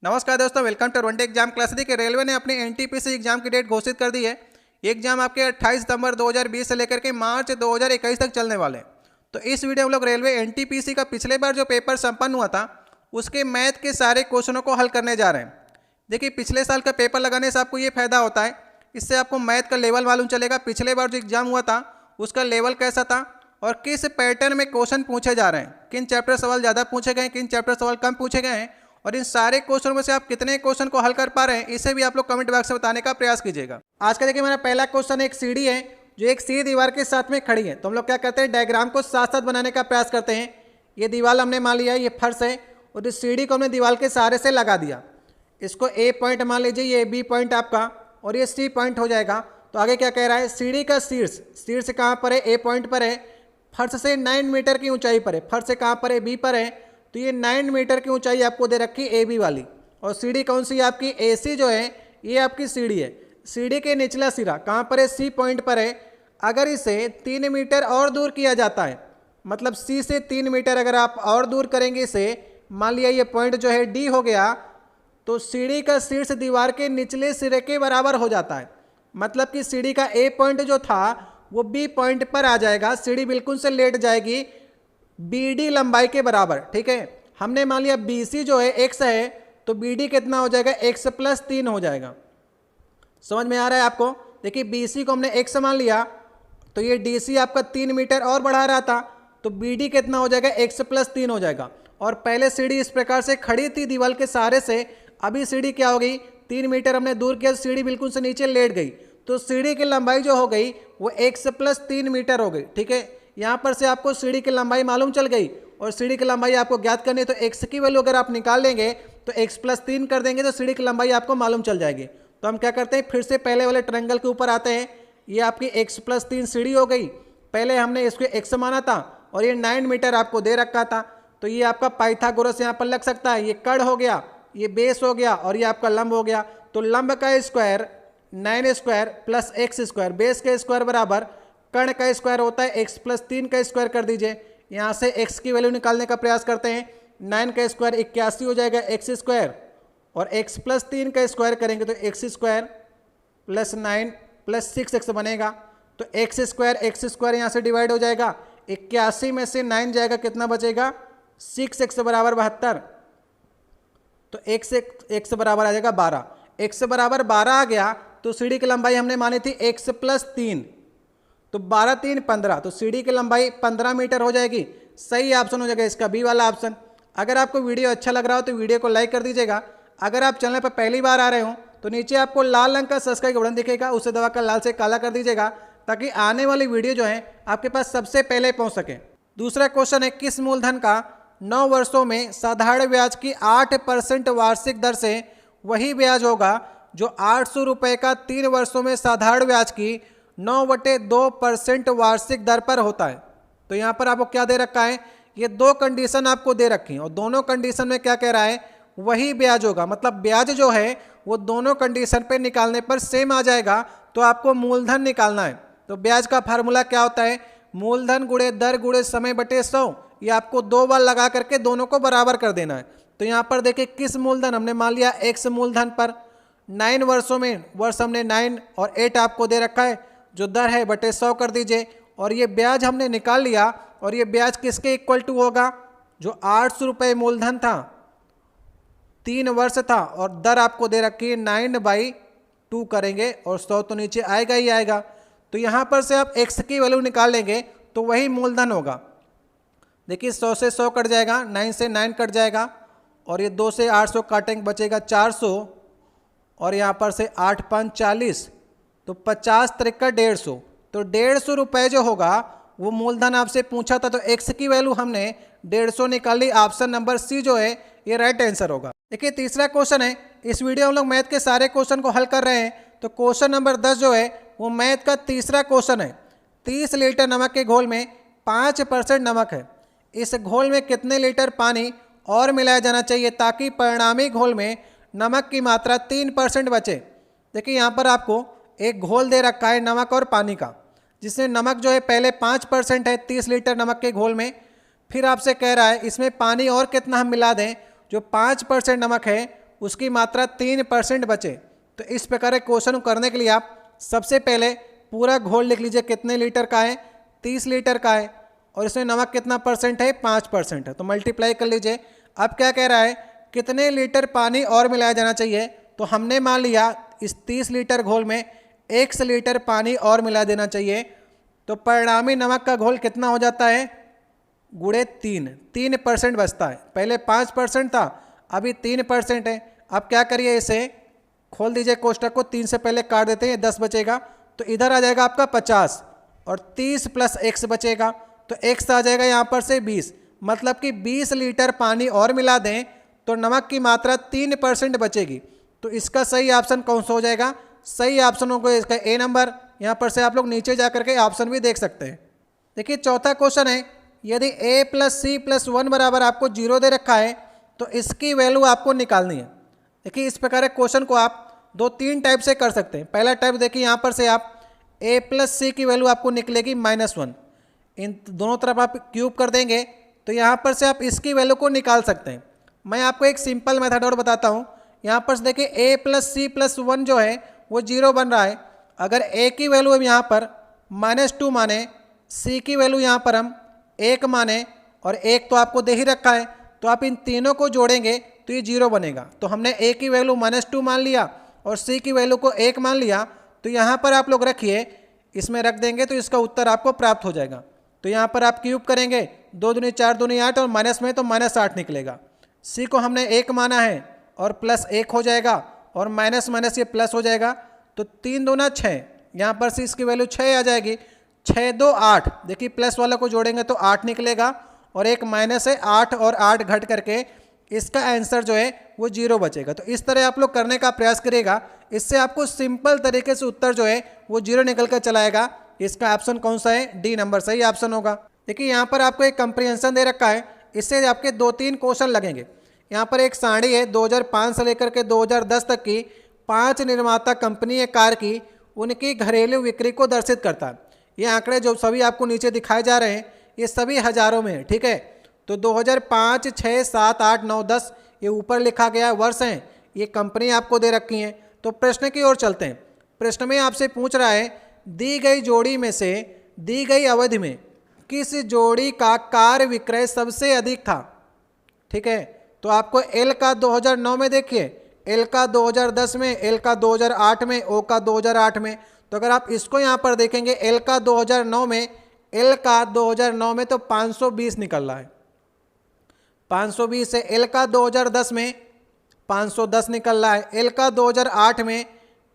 नमस्कार दोस्तों, welcome to one day exam class. देखिए, रेलवे ने अपनी एनटीपीसी एग्जाम की डेट घोषित कर दी है। ये एग्जाम आपके 28 सितंबर 2020 से लेकर के मार्च 2021 तक चलने वाले हैं। तो इस वीडियो में लोग रेलवे एनटीपीसी का पिछले बार जो पेपर संपन्न हुआ था उसके मैथ के सारे क्वेश्चनों को हल करने जा रहे हैं। देखिए, पिछले साल का पेपर लगाने से आपको ये फायदा होता है, इससे आपको मैथ का लेवल मालूम चलेगा, पिछले बार जो एग्जाम हुआ था उसका लेवल कैसा था और किस पैटर्न में क्वेश्चन पूछे जा रहे हैं, किन चैप्टर सवाल ज़्यादा पूछे गए, किन चैप्टर सवाल कम पूछे गए हैं और इन सारे क्वेश्चन में से आप कितने क्वेश्चन को हल कर पा रहे हैं, इसे भी आप लोग कमेंट बॉक्स में बताने का प्रयास कीजिएगा। आज का देखिए, मेरा पहला क्वेश्चन एक सीढ़ी है जो एक सीधी दीवार के साथ में खड़ी है। तो हम लोग क्या करते हैं, डायग्राम को साथ साथ बनाने का प्रयास करते हैं। ये दीवार हमने मान लिया, ये फर्श है और इस सीढ़ी को हमने दीवार के सहारे से लगा दिया। इसको ए पॉइंट मान लीजिए, ये बी पॉइंट आपका और ये सी पॉइंट हो जाएगा। तो आगे क्या कह रहा है, सीढ़ी का शीर्ष कहाँ पर है, ए पॉइंट पर है, फर्श से 9 मीटर की ऊंचाई पर है, फर्श से कहाँ पर है, बी पर है। तो ये 9 मीटर की ऊंचाई आपको दे रखी ए बी वाली। और सीढ़ी कौन सी है आपकी, ए सी जो है ये आपकी सीढ़ी है। सीढ़ी के निचला सिरा कहाँ पर है, सी पॉइंट पर है। अगर इसे 3 मीटर और दूर किया जाता है, मतलब सी से 3 मीटर अगर आप और दूर करेंगे इसे, मान लिया ये पॉइंट जो है डी हो गया, तो सीढ़ी का शीर्ष दीवार के निचले सिरे के बराबर हो जाता है। मतलब कि सीढ़ी का ए पॉइंट जो था वो बी पॉइंट पर आ जाएगा, सीढ़ी बिल्कुल से लेट जाएगी बी डी लंबाई के बराबर। ठीक है, हमने मान लिया बी सी जो है एक्स है, तो बी डी कितना हो जाएगा, एक्स प्लस 3 हो जाएगा। समझ में आ रहा है आपको। देखिए, बी सी को हमने एक्स मान लिया, तो ये डी सी आपका 3 मीटर और बढ़ा रहा था, तो बी डी कितना हो जाएगा, एक्स प्लस 3 हो जाएगा। और पहले सीढ़ी इस प्रकार से खड़ी थी दीवार के सहारे से, अभी सीढ़ी क्या हो गई, 3 मीटर हमने दूर किया, सीढ़ी बिल्कुल से नीचे लेट गई, तो सीढ़ी की लंबाई जो हो गई वो एक्स प्लस 3 मीटर हो गई। ठीक है, यहाँ पर से आपको सीढ़ी की लंबाई मालूम चल गई और सीढ़ी की लंबाई आपको ज्ञात करनी है। तो एक्स की वैल्यू अगर आप निकाल लेंगे तो एक्स प्लस 3 कर देंगे तो सीढ़ी की लंबाई आपको मालूम चल जाएगी। तो हम क्या करते हैं, फिर से पहले वाले ट्रायंगल के ऊपर आते हैं। ये आपकी एक्स प्लस 3 सीढ़ी हो गई, पहले हमने इसको एक्स माना था और ये 9 मीटर आपको दे रखा था, तो ये आपका पाइथागोरस यहाँ पर लग सकता है। ये कड़ हो गया, ये बेस हो गया और ये आपका लंब हो गया। तो लंब का square 9 square plus x square, base का स्क्वायर बराबर कर्ण का स्क्वायर होता है एक्स प्लस 3 का स्क्वायर कर दीजिए। यहाँ से एक्स की वैल्यू निकालने का प्रयास करते हैं। 9 का स्क्वायर 81 हो जाएगा एक्स स्क्वायर, और एक्स प्लस 3 का स्क्वायर करेंगे तो x square plus 9 plus 6x बनेगा। तो एक्स स्क्वायर यहाँ से डिवाइड हो जाएगा, 81 में से 9 जाएगा, कितना बचेगा, 6x बराबर 72। तो x बराबर आ जाएगा 12। x बराबर 12 आ गया तो सीढ़ी की लंबाई हमने मानी थी x प्लस 3, तो 12 3 15, तो सीढ़ी की लंबाई 15 मीटर हो जाएगी। सही ऑप्शन हो जाएगा इसका बी वाला ऑप्शन। अगर आपको वीडियो अच्छा लग रहा हो तो वीडियो को लाइक कर दीजिएगा। अगर आप चैनल पर पहली बार आ रहे हो तो नीचे आपको लाल रंग का सब्सक्राइब का बटन दिखेगा, उसे दबाकर लाल से काला कर दीजिएगा ताकि आने वाली वीडियो जो है आपके पास सबसे पहले पहुँच सके। दूसरा क्वेश्चन है, किस मूलधन का 9 वर्षों में साधारण ब्याज की 8% वार्षिक दर से वही ब्याज होगा जो 800 रुपये का 3 वर्षों में साधारण ब्याज की 9/2% वार्षिक दर पर होता है। तो यहाँ पर आपको क्या दे रखा है, ये 2 कंडीशन आपको दे रखी हैं और दोनों कंडीशन में क्या कह रहा है, वही ब्याज होगा। मतलब ब्याज जो है वो दोनों कंडीशन पे निकालने पर सेम आ जाएगा, तो आपको मूलधन निकालना है। तो ब्याज का फार्मूला क्या होता है, मूलधन गुणे दर गुणे समय बटे 100। ये आपको 2 बार लगा करके दोनों को बराबर कर देना है। तो यहाँ पर देखिए, किस मूलधन हमने मान लिया एक्स मूलधन पर 9 वर्षों में, वर्ष हमने 9 और 8 आपको दे रखा है, जो दर है बटे 100 कर दीजिए। और ये ब्याज हमने निकाल लिया और ये ब्याज किसके इक्वल टू होगा, जो 800 रुपये मूलधन था, 3 वर्ष था और दर आपको दे रखी है 9/2 करेंगे और 100 तो नीचे आएगा ही आएगा। तो यहाँ पर से आप x की वैल्यू निकाल लेंगे तो वही मूलधन होगा। देखिए, 100 से 100 कट जाएगा, 9 से 9 कट जाएगा और ये 2 से 800 काटेंगे, बचेगा 400 और यहाँ पर से 8 5 40, तो 50 त्रिका 150। तो 150 रुपये जो होगा वो मूलधन आपसे पूछा था, तो x की वैल्यू हमने 150 निकाली। ऑप्शन नंबर सी जो है ये राइट आंसर होगा। देखिए, तीसरा क्वेश्चन है, इस वीडियो में हम लोग मैथ के सारे क्वेश्चन को हल कर रहे हैं। तो क्वेश्चन नंबर 10 जो है वो मैथ का तीसरा क्वेश्चन है। 30 लीटर नमक के घोल में 5% नमक है, इस घोल में कितने लीटर पानी और मिलाया जाना चाहिए ताकि परिणामी घोल में नमक की मात्रा 3% बचे। देखिए, यहाँ पर आपको एक घोल दे रखा है नमक और पानी का, जिसमें नमक जो है पहले 5% है 30 लीटर नमक के घोल में, फिर आपसे कह रहा है इसमें पानी और कितना हम मिला दें, जो 5% नमक है उसकी मात्रा 3% बचे। तो इस प्रकार के क्वेश्चन को करने के लिए आप सबसे पहले पूरा घोल लिख लीजिए, कितने लीटर का है, 30 लीटर का है, और इसमें नमक कितना परसेंट है, 5% है, तो मल्टीप्लाई कर लीजिए। अब क्या कह रहा है, कितने लीटर पानी और मिलाया जाना चाहिए, तो हमने मान लिया इस 30 लीटर घोल में 1 लीटर पानी और मिला देना चाहिए। तो परिणामी नमक का घोल कितना हो जाता है, गुणे 3% बचता है। पहले 5% था, अभी 3% है। अब क्या करिए, इसे खोल दीजिए कोष्टक को, 3 से पहले काट देते हैं, 10 बचेगा, तो इधर आ जाएगा आपका 50 और 30 + x बचेगा, तो x आ जाएगा यहाँ पर से 20। मतलब कि 20 लीटर पानी और मिला दें तो नमक की मात्रा 3% बचेगी। तो इसका सही ऑप्शन कौन सा हो जाएगा, सही ऑप्शन होगा इसका ए नंबर। यहाँ पर से आप लोग नीचे जा करके ऑप्शन भी देख सकते हैं। देखिए चौथा क्वेश्चन है, यदि a + c + 1 बराबर आपको 0 दे रखा है तो इसकी वैल्यू आपको निकालनी है। देखिए इस प्रकार के क्वेश्चन को आप 2-3 टाइप से कर सकते हैं। पहला टाइप देखिए, यहाँ पर से आप a + c की वैल्यू आपको निकलेगी -1, इन दोनों तरफ आप क्यूब कर देंगे तो यहाँ पर से आप इसकी वैल्यू को निकाल सकते हैं। मैं आपको एक सिंपल मेथड और बताता हूँ। यहाँ पर से देखिए a + c + 1 जो है वो 0 बन रहा है। अगर a की वैल्यू हम यहाँ पर -2 माने, c की वैल्यू यहाँ पर हम 1 माने, और 1 तो आपको दे ही रखा है, तो आप इन तीनों को जोड़ेंगे तो ये 0 बनेगा। तो हमने a की वैल्यू -2 मान लिया और c की वैल्यू को 1 मान लिया। तो यहाँ पर आप लोग रखिए, इसमें रख देंगे तो इसका उत्तर आपको प्राप्त हो जाएगा। तो यहाँ पर आप क्यूब करेंगे, 2 दूनी 4 दूनी 8, और माइनस में तो -8 निकलेगा। c को हमने 1 माना है और +1 हो जाएगा, और माइनस माइनस ये प्लस हो जाएगा, तो 3 दूना 6, यहाँ पर से इसकी वैल्यू 6 आ जाएगी। 6 2 8, देखिए प्लस वाला को जोड़ेंगे तो 8 निकलेगा, और एक माइनस है, 8 और 8 घट करके इसका आंसर जो है वो 0 बचेगा। तो इस तरह आप लोग करने का प्रयास करिएगा, इससे आपको सिंपल तरीके से उत्तर जो है वो 0 निकल कर चलाएगा। इसका ऑप्शन कौन सा है, डी नंबर सही ऑप्शन होगा। देखिए यहाँ पर आपको एक कंप्रीहेंशन दे रखा है, इससे आपके 2-3 क्वेश्चन लगेंगे। यहाँ पर एक सारणी है 2005 से लेकर के 2010 तक की 5 निर्माता कंपनी है कार की, उनकी घरेलू बिक्री को दर्शित करता है। ये आंकड़े जो सभी आपको नीचे दिखाए जा रहे हैं ये सभी हजारों में है, ठीक है। तो 2005, 6, 7, 8, 9, 10 ये ऊपर लिखा गया वर्ष हैं, ये कंपनी आपको दे रखी हैं। तो प्रश्न की ओर चलते हैं। प्रश्न में आपसे पूछ रहा है, दी गई जोड़ी में से दी गई अवधि में किस जोड़ी का कार विक्रय सबसे अधिक था, ठीक है। तो आपको एल का 2009 में देखिए, एल का 2010 में, एल का 2008 में, ओ का 2008 में। तो अगर आप इसको यहाँ पर देखेंगे, एल का 2009 में, एल का 2009 में तो 520 निकल रहा है, 520 है। एल का 2010 में 510 निकल रहा है, एल का 2008 में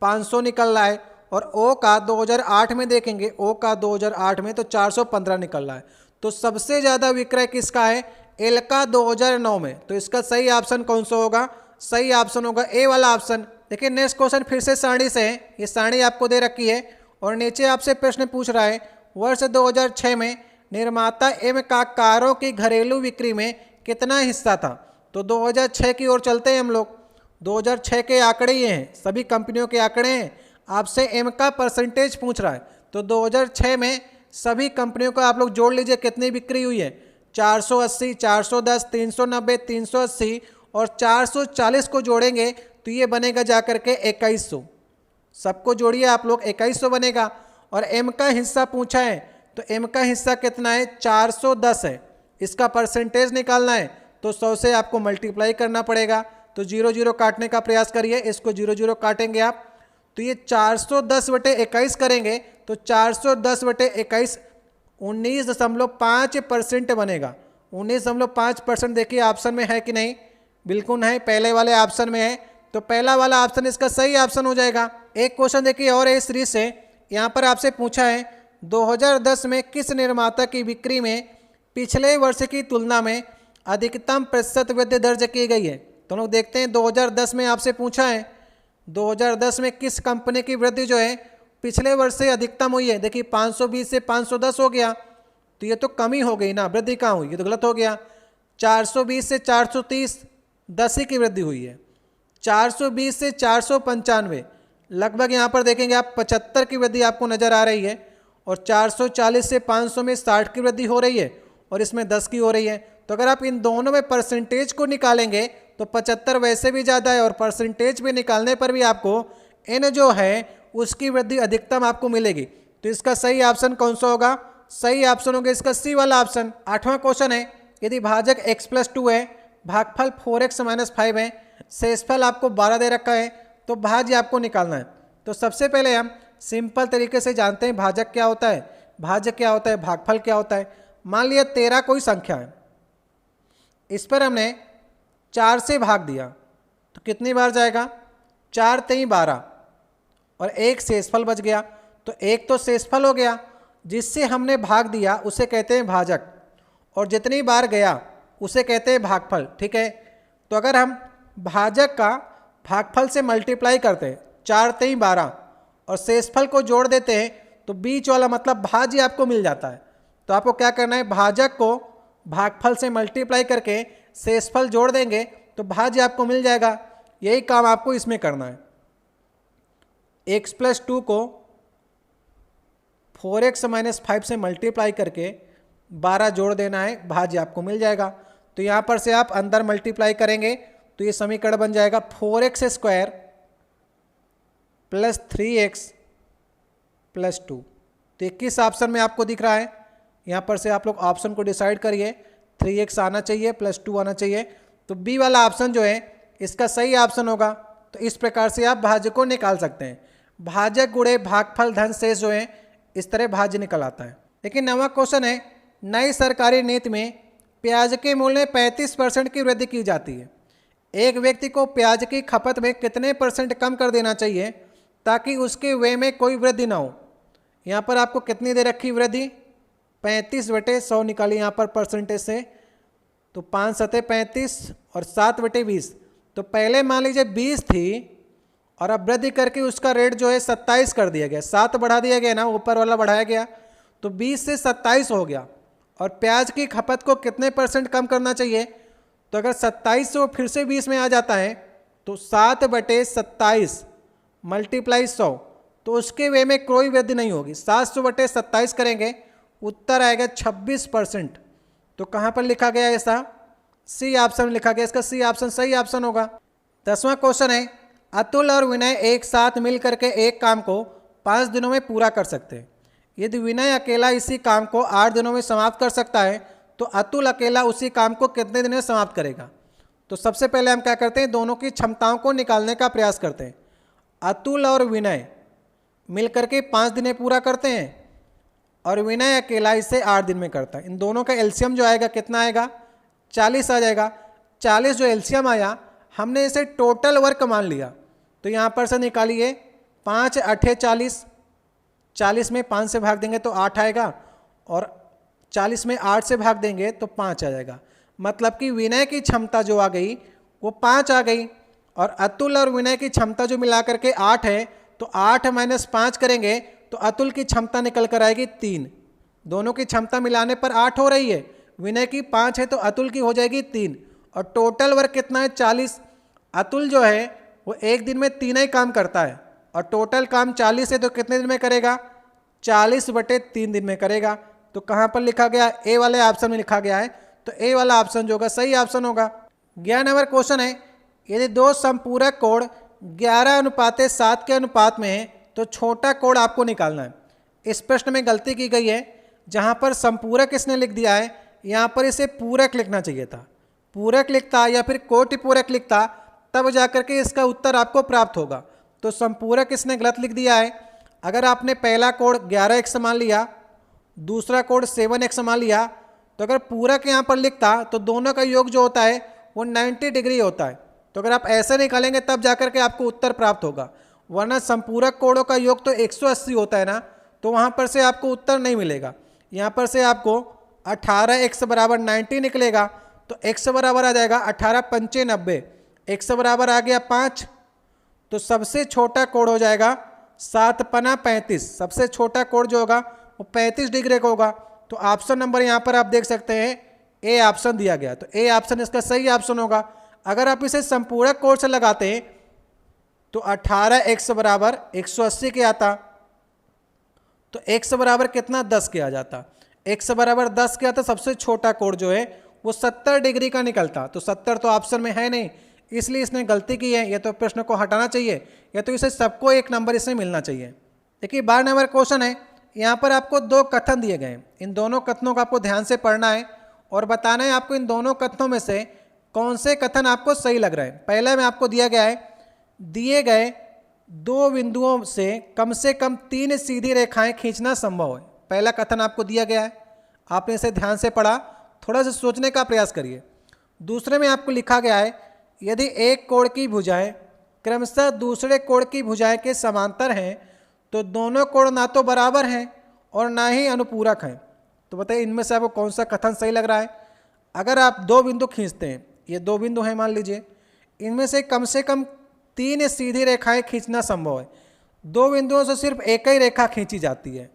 500 निकल रहा है, और ओ का 2008 में देखेंगे, ओ का 2008 में तो 415 निकल रहा है। तो सबसे ज़्यादा विक्रय किसका है, एल का 2009 में। तो इसका सही ऑप्शन कौन सा होगा, सही ऑप्शन होगा ए वाला ऑप्शन। देखिए नेक्स्ट क्वेश्चन फिर से सारणी से है, ये सारणी आपको दे रखी है और नीचे आपसे प्रश्न पूछ रहा है, वर्ष 2006 में निर्माता एम का कारों की घरेलू बिक्री में कितना हिस्सा था। तो 2006 की ओर चलते हैं हम लोग। 2006 के आंकड़े ये हैं, सभी कंपनियों के आंकड़े हैं, आपसे एम का परसेंटेज पूछ रहा है। तो 2006 में सभी कंपनियों का आप लोग जोड़ लीजिए कितनी बिक्री हुई है, 480, 410, 390, 380 और 440 को जोड़ेंगे तो ये बनेगा जाकर के 2100। सबको जोड़िए आप लोग, 2100 बनेगा। और एम का हिस्सा पूछा है, तो एम का हिस्सा कितना है, 410 है। इसका परसेंटेज निकालना है तो 100 से आपको मल्टीप्लाई करना पड़ेगा। तो 0 0 काटने का प्रयास करिए, इसको 0 0 काटेंगे आप तो ये 410/21 करेंगे तो 410/21 19.5% बनेगा। 19.5% देखिए ऑप्शन में है कि नहीं, बिल्कुल है, पहले वाले ऑप्शन में है। तो पहला वाला ऑप्शन इसका सही ऑप्शन हो जाएगा। एक क्वेश्चन देखिए और है सीरीज से, यहाँ पर आपसे पूछा है 2010 में किस निर्माता की बिक्री में पिछले वर्ष की तुलना में अधिकतम प्रतिशत वृद्धि दर्ज की गई है। तो लोग देखते हैं 2010 में आपसे पूछा है 2010 में किस कंपनी की वृद्धि जो है पिछले वर्ष से अधिकतम हुई है। देखिए 520 से 510 हो गया तो ये तो कमी हो गई ना, वृद्धि कहाँ हुई, ये तो गलत हो गया। 420 से 430 10 ही की वृद्धि हुई है। 420 से 495 लगभग यहाँ पर देखेंगे आप 75 की वृद्धि आपको नज़र आ रही है। और 440 से 500 में 60 की वृद्धि हो रही है और इसमें 10 की हो रही है। तो अगर आप इन दोनों में परसेंटेज को निकालेंगे तो 75 वैसे भी ज़्यादा है और परसेंटेज भी निकालने पर भी आपको n जो है उसकी वृद्धि अधिकतम आपको मिलेगी। तो इसका सही ऑप्शन कौन सा होगा? सही ऑप्शन होगा इसका सी वाला ऑप्शन। 8वां क्वेश्चन है, यदि भाजक x+2 है, भागफल 4x-5 है, शेषफल आपको 12 दे रखा है, तो भाज्य आपको निकालना है। तो सबसे पहले हम सिंपल तरीके से जानते हैं भाजक क्या होता है, भाज्य क्या होता है, भागफल क्या होता है। मान लिया 13 कोई संख्या है, इस पर हमने 4 से भाग दिया तो कितनी बार जाएगा? 4 3 12 और एक शेषफल बच गया। तो एक तो शेषफल हो गया, जिससे हमने भाग दिया उसे कहते हैं भाजक, और जितनी बार गया उसे कहते हैं भागफल। ठीक है, तो अगर हम भाजक का भागफल से मल्टीप्लाई करते हैं 4 3 12 और शेषफल को जोड़ देते हैं तो बीच वाला मतलब भाज्य आपको मिल जाता है। तो आपको क्या करना है, भाजक को भागफल से मल्टीप्लाई करके शेषफल जोड़ देंगे तो भाज्य आपको मिल जाएगा। यही काम आपको इसमें करना है। x+2 को 4x-5 से मल्टीप्लाई करके 12 जोड़ देना है, भाज्य आपको मिल जाएगा। तो यहाँ पर से आप अंदर मल्टीप्लाई करेंगे तो ये समीकरण बन जाएगा 4x² + 3x+2। तो 21 ऑप्शन में आपको दिख रहा है। यहाँ पर से आप लोग ऑप्शन को डिसाइड करिए, 3x आना चाहिए +2 आना चाहिए। तो बी वाला ऑप्शन जो है इसका सही ऑप्शन होगा। तो इस प्रकार से आप भाज्य को निकाल सकते हैं। भाजक गुणे भागफल धन शेष जो है इस तरह भाज्य निकल आता है। लेकिन 9वां क्वेश्चन है, नई सरकारी नीति में प्याज के मूल्य में 35% की वृद्धि की जाती है। एक व्यक्ति को प्याज की खपत में कितने % कम कर देना चाहिए ताकि उसके व्यय में कोई वृद्धि ना हो? यहाँ पर आपको कितनी दे रखी वृद्धि? 35/100 निकाली यहाँ पर परसेंटेज से, तो 5 सतह 35 और 7/20। तो पहले मान लीजिए 20 थी और अब वृद्धि करके उसका रेट जो है 27 कर दिया गया, 7 बढ़ा दिया गया ना, ऊपर वाला बढ़ाया गया, तो 20 से 27 हो गया। और प्याज की खपत को कितने % कम करना चाहिए? तो अगर 27 से वो फिर से 20 में आ जाता है तो 7/27 × 100, तो उसके वे में कोई वृद्धि नहीं होगी। 700/27 करेंगे, उत्तर आएगा 26%। तो कहाँ पर लिखा गया ऐसा? सी ऑप्शन में लिखा गया, इसका सी ऑप्शन सही ऑप्शन होगा। 10वां क्वेश्चन है, अतुल और विनय एक साथ मिल करके एक काम को 5 दिनों में पूरा कर सकते हैं। यदि विनय अकेला इसी काम को 8 दिनों में समाप्त कर सकता है तो अतुल अकेला उसी काम को कितने दिन में समाप्त करेगा? तो सबसे पहले हम क्या करते हैं, दोनों की क्षमताओं को निकालने का प्रयास करते हैं। अतुल और विनय मिल करके 5 दिन में पूरा करते हैं और विनय अकेला इसे 8 दिन में करता है। इन दोनों का एलसीएम जो आएगा कितना आएगा? 40 आ जाएगा। 40 जो एलसीएम आया, हमने इसे टोटल वर्क मान लिया। तो यहाँ पर से निकालिए 5 8 40, 40 में 5 से भाग देंगे तो 8 आएगा और 40 में 8 से भाग देंगे तो 5 आ जाएगा। मतलब कि विनय की क्षमता जो आ गई वो 5 आ गई और अतुल और विनय की क्षमता जो मिला करके 8 है, तो 8 - 5 करेंगे तो अतुल की क्षमता निकल कर आएगी 3। दोनों की क्षमता मिलाने पर 8 हो रही है, विनय की 5 है तो अतुल की हो जाएगी 3 और टोटल वर्क कितना है? 40। अतुल जो है वो एक दिन में 3 ही काम करता है और टोटल काम 40 है, तो कितने दिन में करेगा? 40/3 दिन में करेगा। तो कहाँ पर लिखा गया? ए वाले ऑप्शन में लिखा गया है। तो ए वाला ऑप्शन जो होगा सही ऑप्शन होगा। 11 नंबर क्वेश्चन है, यदि दो संपूरक कोण 11:7 के अनुपात में है तो छोटा कोण आपको निकालना है। इस प्रश्न में गलती की गई है, जहाँ पर संपूरक इसने लिख दिया है, यहाँ पर इसे पूरक लिखना चाहिए था। पूरक लिखता या फिर कोटि पूरक लिखता तब जाकर के इसका उत्तर आपको प्राप्त होगा। तो संपूरक इसने गलत लिख दिया है। अगर आपने पहला कोण 11x मान लिया, दूसरा कोण 7x मान लिया, तो अगर पूरक यहाँ पर लिखता तो दोनों का योग जो होता है वो 90 डिग्री होता है। तो अगर आप ऐसे निकालेंगे तब जाकर के आपको उत्तर प्राप्त होगा, वरना संपूरक कोणों का योग तो 180 होता है ना, तो वहाँ पर से आपको उत्तर नहीं मिलेगा। यहाँ पर से आपको 18x = 90 निकलेगा, तो x बराबर आ जाएगा 18 × 5 = 90, x बराबर आ गया 5, तो सबसे छोटा कोण हो जाएगा 7 × 5 = 35। सबसे छोटा कोण जो होगा वो 35 डिग्री का होगा। तो ऑप्शन नंबर यहाँ पर आप देख सकते हैं ए ऑप्शन दिया गया, तो ए ऑप्शन इसका सही ऑप्शन होगा। अगर आप इसे संपूरक कोण से लगाते हैं तो 18x = 180 के आता, तो x बराबर कितना? 10 के आ जाता। x बराबर 10 के आता, सबसे छोटा कोण जो है वो 70 डिग्री का निकलता। तो 70 तो ऑप्शन में है नहीं, इसलिए इसने गलती की है, या तो प्रश्न को हटाना चाहिए या तो इसे सबको 1 नंबर इसमें मिलना चाहिए। देखिए 12 नंबर क्वेश्चन है, यहाँ पर आपको 2 कथन दिए गए हैं। इन दोनों कथनों को आपको ध्यान से पढ़ना है और बताना है आपको इन दोनों कथनों में से कौन से कथन आपको सही लग रहा है। पहला में आपको दिया गया है, दिए गए 2 बिंदुओं से कम 3 सीधी रेखाएं खींचना संभव है। पहला कथन आपको दिया गया है, आपने इसे ध्यान से पढ़ा, थोड़ा सा सोचने का प्रयास करिए। दूसरे में आपको लिखा गया है, यदि एक कोण की भुजाएं क्रमशः दूसरे कोण की भुजाएं के समांतर हैं तो दोनों कोण ना तो बराबर हैं और ना ही अनुपूरक हैं। तो बताइए इनमें से आपको कौन सा कथन सही लग रहा है। अगर आप 2 बिंदु खींचते हैं, ये 2 बिंदु हैं मान लीजिए, इनमें से कम 3 सीधी रेखाएं खींचना संभव है। 2 बिंदुओं से सिर्फ एक ही रेखा खींची जाती है,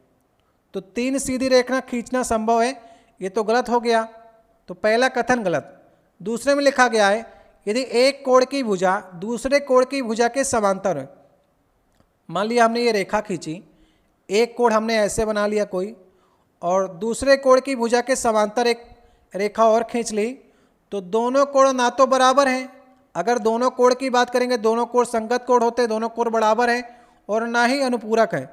तो 3 सीधी रेखा खींचना संभव है, ये तो गलत हो गया, तो पहला कथन गलत। दूसरे में लिखा गया है, यदि एक कोण की भुजा दूसरे कोण की भुजा के समांतर है। मान लिया हमने ये रेखा खींची, एक कोण हमने ऐसे बना लिया कोई, और दूसरे कोण की भुजा के समांतर एक रेखा और खींच ली, तो दोनों कोण ना तो बराबर हैं। अगर दोनों कोण की बात करेंगे, दोनों कोण संगत कोण होते हैं, दोनों कोण बराबर हैं, और ना ही अनुपूरक है।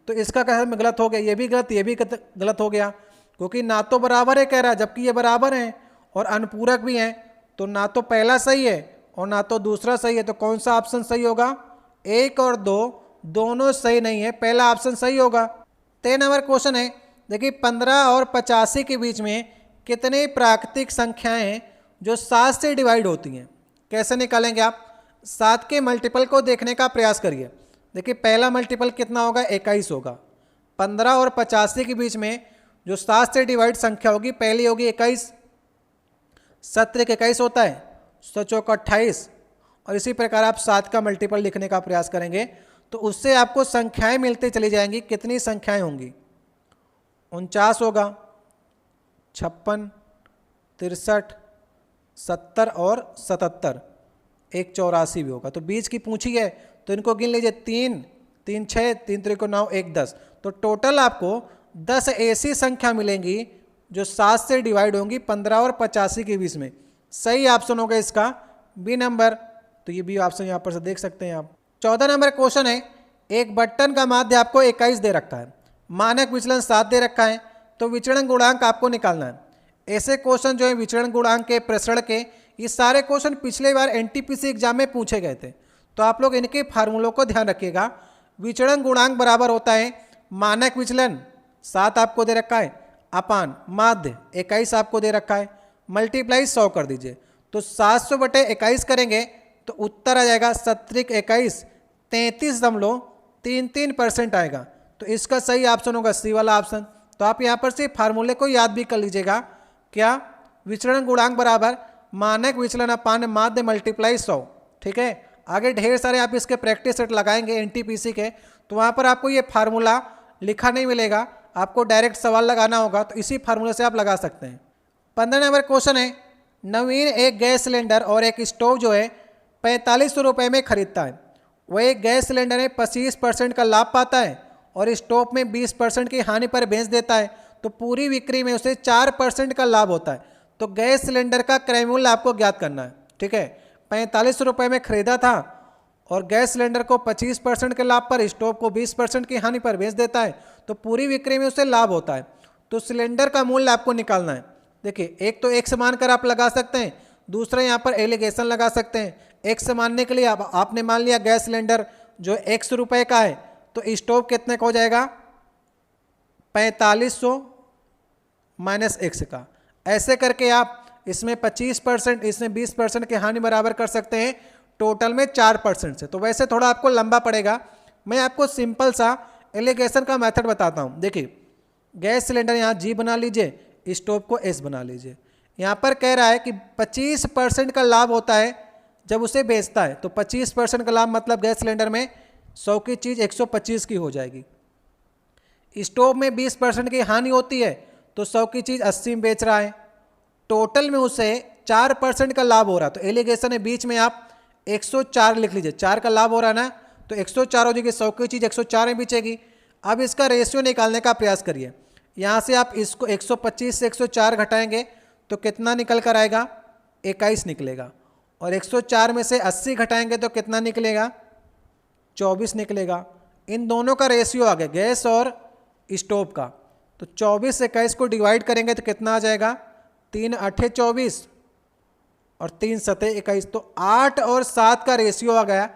तो इसका कथन गलत हो गया, ये भी गलत, ये भी गलत हो गया, क्योंकि ना तो बराबर है कह रहा है, जबकि ये बराबर हैं और अनुपूरक भी हैं। तो ना तो पहला सही है और ना तो दूसरा सही है। तो कौन सा ऑप्शन सही होगा? 1 और 2 दोनों सही नहीं है, पहला ऑप्शन सही होगा। 13 नंबर क्वेश्चन है, देखिए 15 और 85 के बीच में कितने प्राकृतिक संख्याएं हैं जो 7 से डिवाइड होती हैं। कैसे निकालेंगे आप? 7 के मल्टीपल को देखने का प्रयास करिए। देखिए पहला मल्टीपल कितना होगा? 21 होगा। 15 और 85 के बीच में जो 7 से डिवाइड संख्या होगी, पहली होगी 21, 7 21 होता है, 7 28, और इसी प्रकार आप 7 का मल्टीपल लिखने का प्रयास करेंगे तो उससे आपको संख्याएं मिलती चली जाएंगी। कितनी संख्याएं होंगी? 49 होगा, 56, 63, 70 और 77, एक 84 भी होगा। तो बीच की पूछी है तो इनको गिन लीजिए, 3 3 6, 3 3 9, 1 10। तो टोटल आपको 10 ऐसी संख्या मिलेंगी जो 7 से डिवाइड होंगी 15 और 85 के बीच में। सही ऑप्शन होगा इसका बी नंबर। तो ये बी ऑप्शन यहाँ पर से देख सकते हैं आप। 14 नंबर क्वेश्चन है, एक बटन का माध्य आपको 21 दे रखा है, मानक विचलन 7 दे रखा है, तो विचलन गुणांक आपको निकालना है। ऐसे क्वेश्चन जो है विचलन गुणांक के, प्रसरण के, ये सारे क्वेश्चन पिछले बार एनटीपीसी एग्जाम में पूछे गए थे। तो आप लोग इनके फार्मूलों को ध्यान रखिएगा। विचलन गुणांक बराबर होता है मानक विचलन 7 आपको दे रखा है, अपान माध्य 21 आपको दे रखा है, मल्टीप्लाई 100 कर दीजिए। तो 700/21 करेंगे तो उत्तर आ जाएगा 7 21 33.33% आएगा। तो इसका सही ऑप्शन होगा सी वाला ऑप्शन। तो आप यहाँ पर से फार्मूले को याद भी कर लीजिएगा। क्या? विचलन गुणांक बराबर मानक विचलन अपान माध्य मल्टीप्लाई 100। ठीक है, आगे ढेर सारे आप इसके प्रैक्टिस सेट लगाएंगे एनटीपीसी के, तो वहाँ पर आपको ये फार्मूला लिखा नहीं मिलेगा, आपको डायरेक्ट सवाल लगाना होगा। तो इसी फार्मूले से आप लगा सकते हैं। 15 नंबर क्वेश्चन है, नवीन एक गैस सिलेंडर और एक स्टोव जो है 4500 रुपये में खरीदता है। वह एक गैस सिलेंडर में 25% का लाभ पाता है और स्टोव में 20% की हानि पर बेच देता है, तो पूरी बिक्री में उसे 4% का लाभ होता है। तो गैस सिलेंडर का क्रय मूल्य आपको ज्ञात करना है। ठीक है, 4500 रुपये में खरीदा था और गैस सिलेंडर को 25% के लाभ पर, स्टोव को 20% की हानि पर बेच देता है, तो पूरी बिक्री में उसे लाभ होता है। तो सिलेंडर का मूल्य आपको निकालना है। देखिए एक तो x मानकर आप लगा सकते हैं, दूसरा यहाँ पर एलिगेशन लगा सकते हैं। x मानने के लिए आपने मान लिया गैस सिलेंडर जो x रुपये का है, तो स्टोव कितने का हो जाएगा? 4500 माइनस x का। ऐसे करके आप इसमें 25%, इसमें 20% की हानि बराबर कर सकते हैं, टोटल में 4% से। तो वैसे थोड़ा आपको लंबा पड़ेगा, मैं आपको सिंपल सा एलिगेशन का मेथड बताता हूँ। देखिए गैस सिलेंडर यहाँ G बना लीजिए, स्टोव को S बना लीजिए। यहाँ पर कह रहा है कि 25% का लाभ होता है जब उसे बेचता है, तो 25% का लाभ मतलब गैस सिलेंडर में 100 की चीज़ 125 की हो जाएगी। स्टोव में 20% की हानि होती है, तो 100 की चीज़ 80 में बेच रहा है, टोटल में उसे 4% का लाभ हो रहा है। तो एलिगेशन है बीच में आप 104 लिख लीजिए, 4 का लाभ हो रहा है ना, तो 104 हो जाएगी, 100 की चीज़ 104 में बेचेगी। अब इसका रेशियो निकालने का प्रयास करिए। यहाँ से आप इसको 125 से 104 घटाएंगे तो कितना निकल कर आएगा? 21 निकलेगा। और 104 में से 80 घटाएंगे तो कितना निकलेगा? 24 निकलेगा। इन दोनों का रेशियो आ गया गैस और स्टोव का। तो 24 से 21 को डिवाइड करेंगे तो कितना आ जाएगा? 3 8 24 और 3 7 21। तो 8 और 7 का रेशियो आ गया।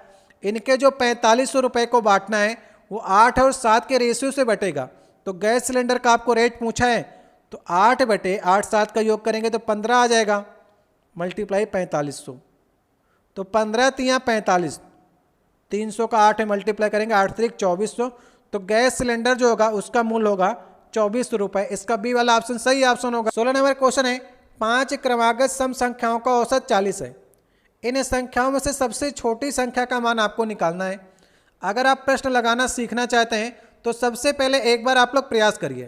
इनके जो 4500 रुपये को बांटना है वो 8 और 7 के रेशियो से बटेगा। तो गैस सिलेंडर का आपको रेट पूछा है तो 8 बटे 8 7 का योग करेंगे तो 15 आ जाएगा, मल्टीप्लाई 4500। तो 15 तियाँ 45, 300 का 8 मल्टीप्लाई करेंगे 8 3 2400। तो गैस सिलेंडर जो होगा उसका मूल्य होगा 2400 रुपये। इसका बी वाला ऑप्शन सही ऑप्शन होगा। 16 नंबर क्वेश्चन है, 5 क्रमागत सम संख्याओं का औसत 40 है। इन संख्याओं में से सबसे छोटी संख्या का मान आपको निकालना है। अगर आप प्रश्न लगाना सीखना चाहते हैं तो सबसे पहले एक बार आप लोग प्रयास करिए।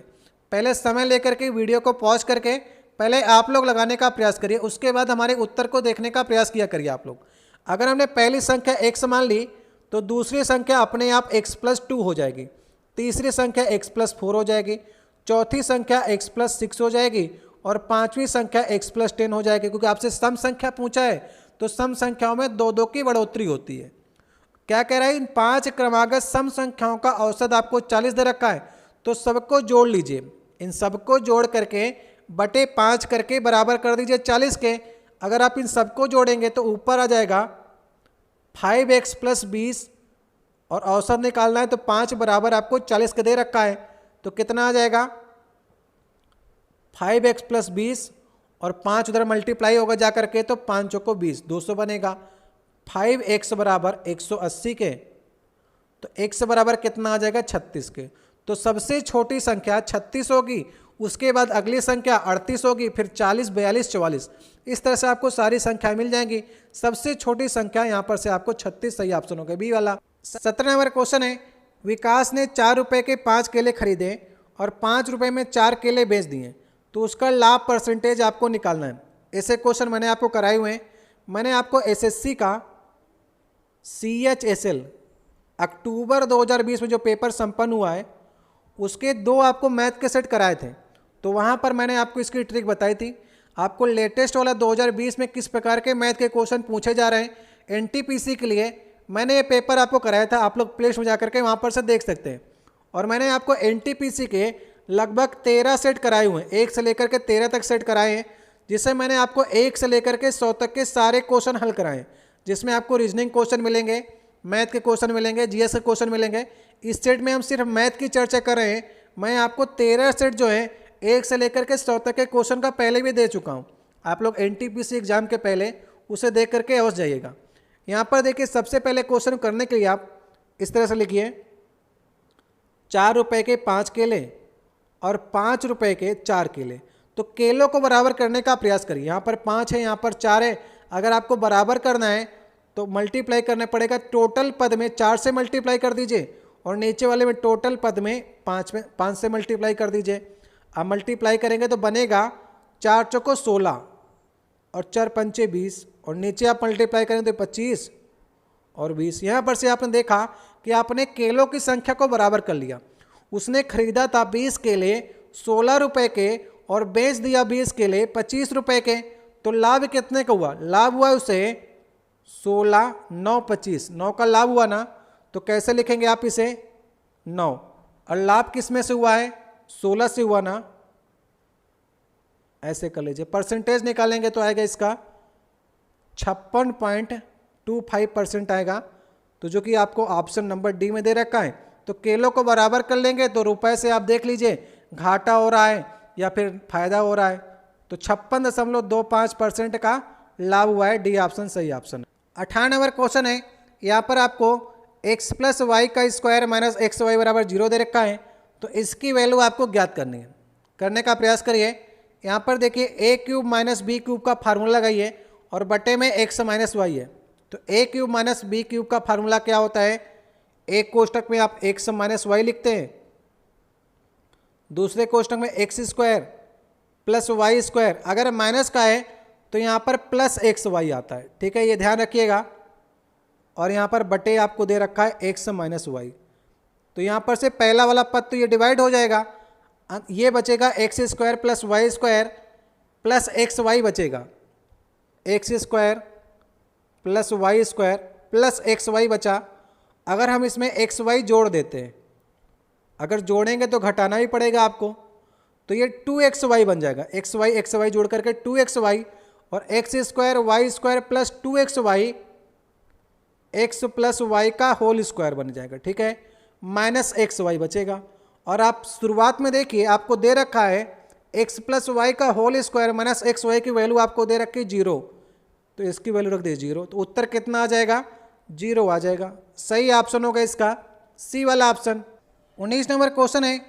पहले समय लेकर के वीडियो को पॉज करके पहले आप लोग लगाने का प्रयास करिए, उसके बाद हमारे उत्तर को देखने का प्रयास किया करिए आप लोग। अगर हमने पहली संख्या x मान ली तो दूसरी संख्या अपने आप x+2 हो जाएगी, तीसरी संख्या x+4 हो जाएगी, चौथी संख्या x+6 हो जाएगी और पांचवी संख्या x+10 हो जाएगी। क्योंकि आपसे सम संख्या पूछा है तो सम संख्याओं में 2 2 की बढ़ोतरी होती है। क्या कह रहा है? इन 5 क्रमागत सम संख्याओं का औसत आपको 40 दे रखा है तो सबको जोड़ लीजिए। इन सबको जोड़ करके बटे 5 करके बराबर कर दीजिए 40 के। अगर आप इन सबको जोड़ेंगे तो ऊपर आ जाएगा 5x + 20 और औसत निकालना है तो 5 बराबर आपको 40 के दे रखा है तो कितना आ जाएगा? 5x + 20 और 5 उधर मल्टीप्लाई होगा जा करके तो 5 चौको 20, 200 बनेगा। 5x बराबर 180 के तो x बराबर कितना आ जाएगा? 36 के। तो सबसे छोटी संख्या 36 होगी, उसके बाद अगली संख्या 38 होगी, फिर 40 42 44, इस तरह से आपको सारी संख्याएं मिल जाएंगी। सबसे छोटी संख्या यहाँ पर से आपको 36 सही ऑप्शन होगा, बी वाला। 17 नंबर क्वेश्चन है, विकास ने 4 रुपये के 5 केले खरीदे और 5 रुपये में 4 केले बेच दिए तो उसका लाभ परसेंटेज आपको निकालना है। ऐसे क्वेश्चन मैंने आपको कराए हुए हैं। मैंने आपको एसएससी का CHSL अक्टूबर 2020 में जो पेपर संपन्न हुआ है उसके 2 आपको मैथ के सेट कराए थे। तो वहाँ पर मैंने आपको इसकी ट्रिक बताई थी। आपको लेटेस्ट वाला 2020 में किस प्रकार के मैथ के क्वेश्चन पूछे जा रहे हैं NTPC के लिए मैंने ये पेपर आपको कराया था। आप लोग प्ले स्टोर में जा करके वहाँ पर से देख सकते हैं। और मैंने आपको NTPC के लगभग 13 सेट कराए हुए हैं, 1 से लेकर के 13 तक सेट कराए हैं, जिससे मैंने आपको 1 से लेकर के 100 तक के सारे क्वेश्चन हल कराए हैं। जिसमें आपको रीजनिंग क्वेश्चन मिलेंगे, मैथ के क्वेश्चन मिलेंगे, GS के क्वेश्चन मिलेंगे। इस सेट में हम सिर्फ मैथ की चर्चा कर रहे हैं। मैं आपको 13 सेट जो है 1 से लेकर के 100 तक के क्वेश्चन का पहले भी दे चुका हूँ। आप लोग NTPC एग्जाम के पहले उसे देख करके अवश्य जाइएगा। यहाँ पर देखिए, सबसे पहले क्वेश्चन करने के लिए आप इस तरह से लिखिए, 4 रुपये के 5 केले और 5 रुपये के 4 केले। तो केलों को बराबर करने का प्रयास करिए। यहाँ पर 5 है, यहाँ पर 4 है। अगर आपको बराबर करना है तो मल्टीप्लाई करना पड़ेगा। टोटल पद में 4 से मल्टीप्लाई कर दीजिए और नीचे वाले में टोटल पद में 5 से मल्टीप्लाई कर दीजिए। अब मल्टीप्लाई करेंगे तो बनेगा 4 चौको 16 और 4 पंचे 20 और नीचे आप मल्टीप्लाई करेंगे तो 25 और 20। यहाँ पर से आपने देखा कि आपने केलों की संख्या को बराबर कर लिया। उसने खरीदा था 20 केले 16 रुपये के और बेच दिया 20 केले 25 रुपये के। तो लाभ कितने का हुआ? लाभ हुआ उसे 16 9 25, 9 का लाभ हुआ ना। तो कैसे लिखेंगे आप इसे? 9। और लाभ किस में से हुआ है? 16 से हुआ ना। ऐसे कर लीजिए। परसेंटेज निकालेंगे तो आएगा इसका 56.25% आएगा। तो जो कि आपको ऑप्शन नंबर डी में दे रखा है। तो केलों को बराबर कर लेंगे तो रुपए से आप देख लीजिए घाटा हो रहा है या फिर फायदा हो रहा है। तो 56.25% का लाभ हुआ है। डी ऑप्शन सही ऑप्शन है। 18 नंबर क्वेश्चन है, यहाँ पर आपको x + y का स्क्वायर माइनस xy बराबर 0 दे रखा है। तो इसकी वैल्यू आपको ज्ञात करनी है। करने का प्रयास करिए। यहाँ पर देखिए a³ - b³ का फार्मूला लगाइए और बटे में x - y है। तो a³ - b³ का फार्मूला क्या होता है? एक कोष्टक में आप x - y लिखते हैं, दूसरे कोष्टक में x² + y²। अगर माइनस का है तो यहाँ पर +xy आता है। ठीक है, ये ध्यान रखिएगा। और यहाँ पर बटे आपको दे रखा है x - y। तो यहाँ पर से पहला वाला पद तो ये डिवाइड हो जाएगा। ये बचेगा x² + y² + xy बचेगा। x² plus Y square plus X Y बचा। अगर हम इसमें एक्स वाई जोड़ देते हैं, अगर जोड़ेंगे तो घटाना भी पड़ेगा आपको, तो ये 2xy बन जाएगा। एक्स वाई जोड़ करके 2xy और X square plus 2xy X plus Y का होल स्क्वायर बन जाएगा। ठीक है, माइनस एक्स वाई बचेगा। और आप शुरुआत में देखिए आपको दे रखा है एक्स प्लस वाई का whole square minus X Y की वैल्यू आपको दे रखी 0, तो इसकी वैल्यू रख दीजिए 0, तो उत्तर कितना आ जाएगा? 0 आ जाएगा। सही ऑप्शन होगा इसका सी वाला ऑप्शन। 19 नंबर क्वेश्चन है,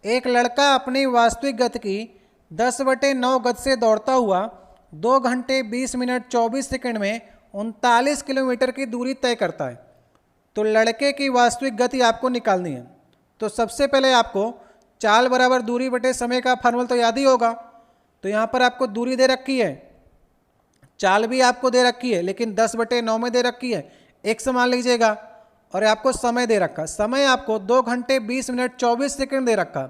एक लड़का अपनी वास्तविक गति की 10/9 गति से दौड़ता हुआ 2 घंटे 20 मिनट 24 सेकंड में 39 किलोमीटर की दूरी तय करता है। तो लड़के की वास्तविक गति आपको निकालनी है। तो सबसे पहले आपको चाल बराबर दूरी बटे समय का फार्मूला तो याद ही होगा। तो यहाँ पर आपको दूरी दे रखी है, चाल भी आपको दे रखी है, लेकिन 10/9 में दे रखी है, x मान लीजिएगा। और आपको समय दे रखा, समय आपको 2 घंटे 20 मिनट 24 सेकंड दे रखा।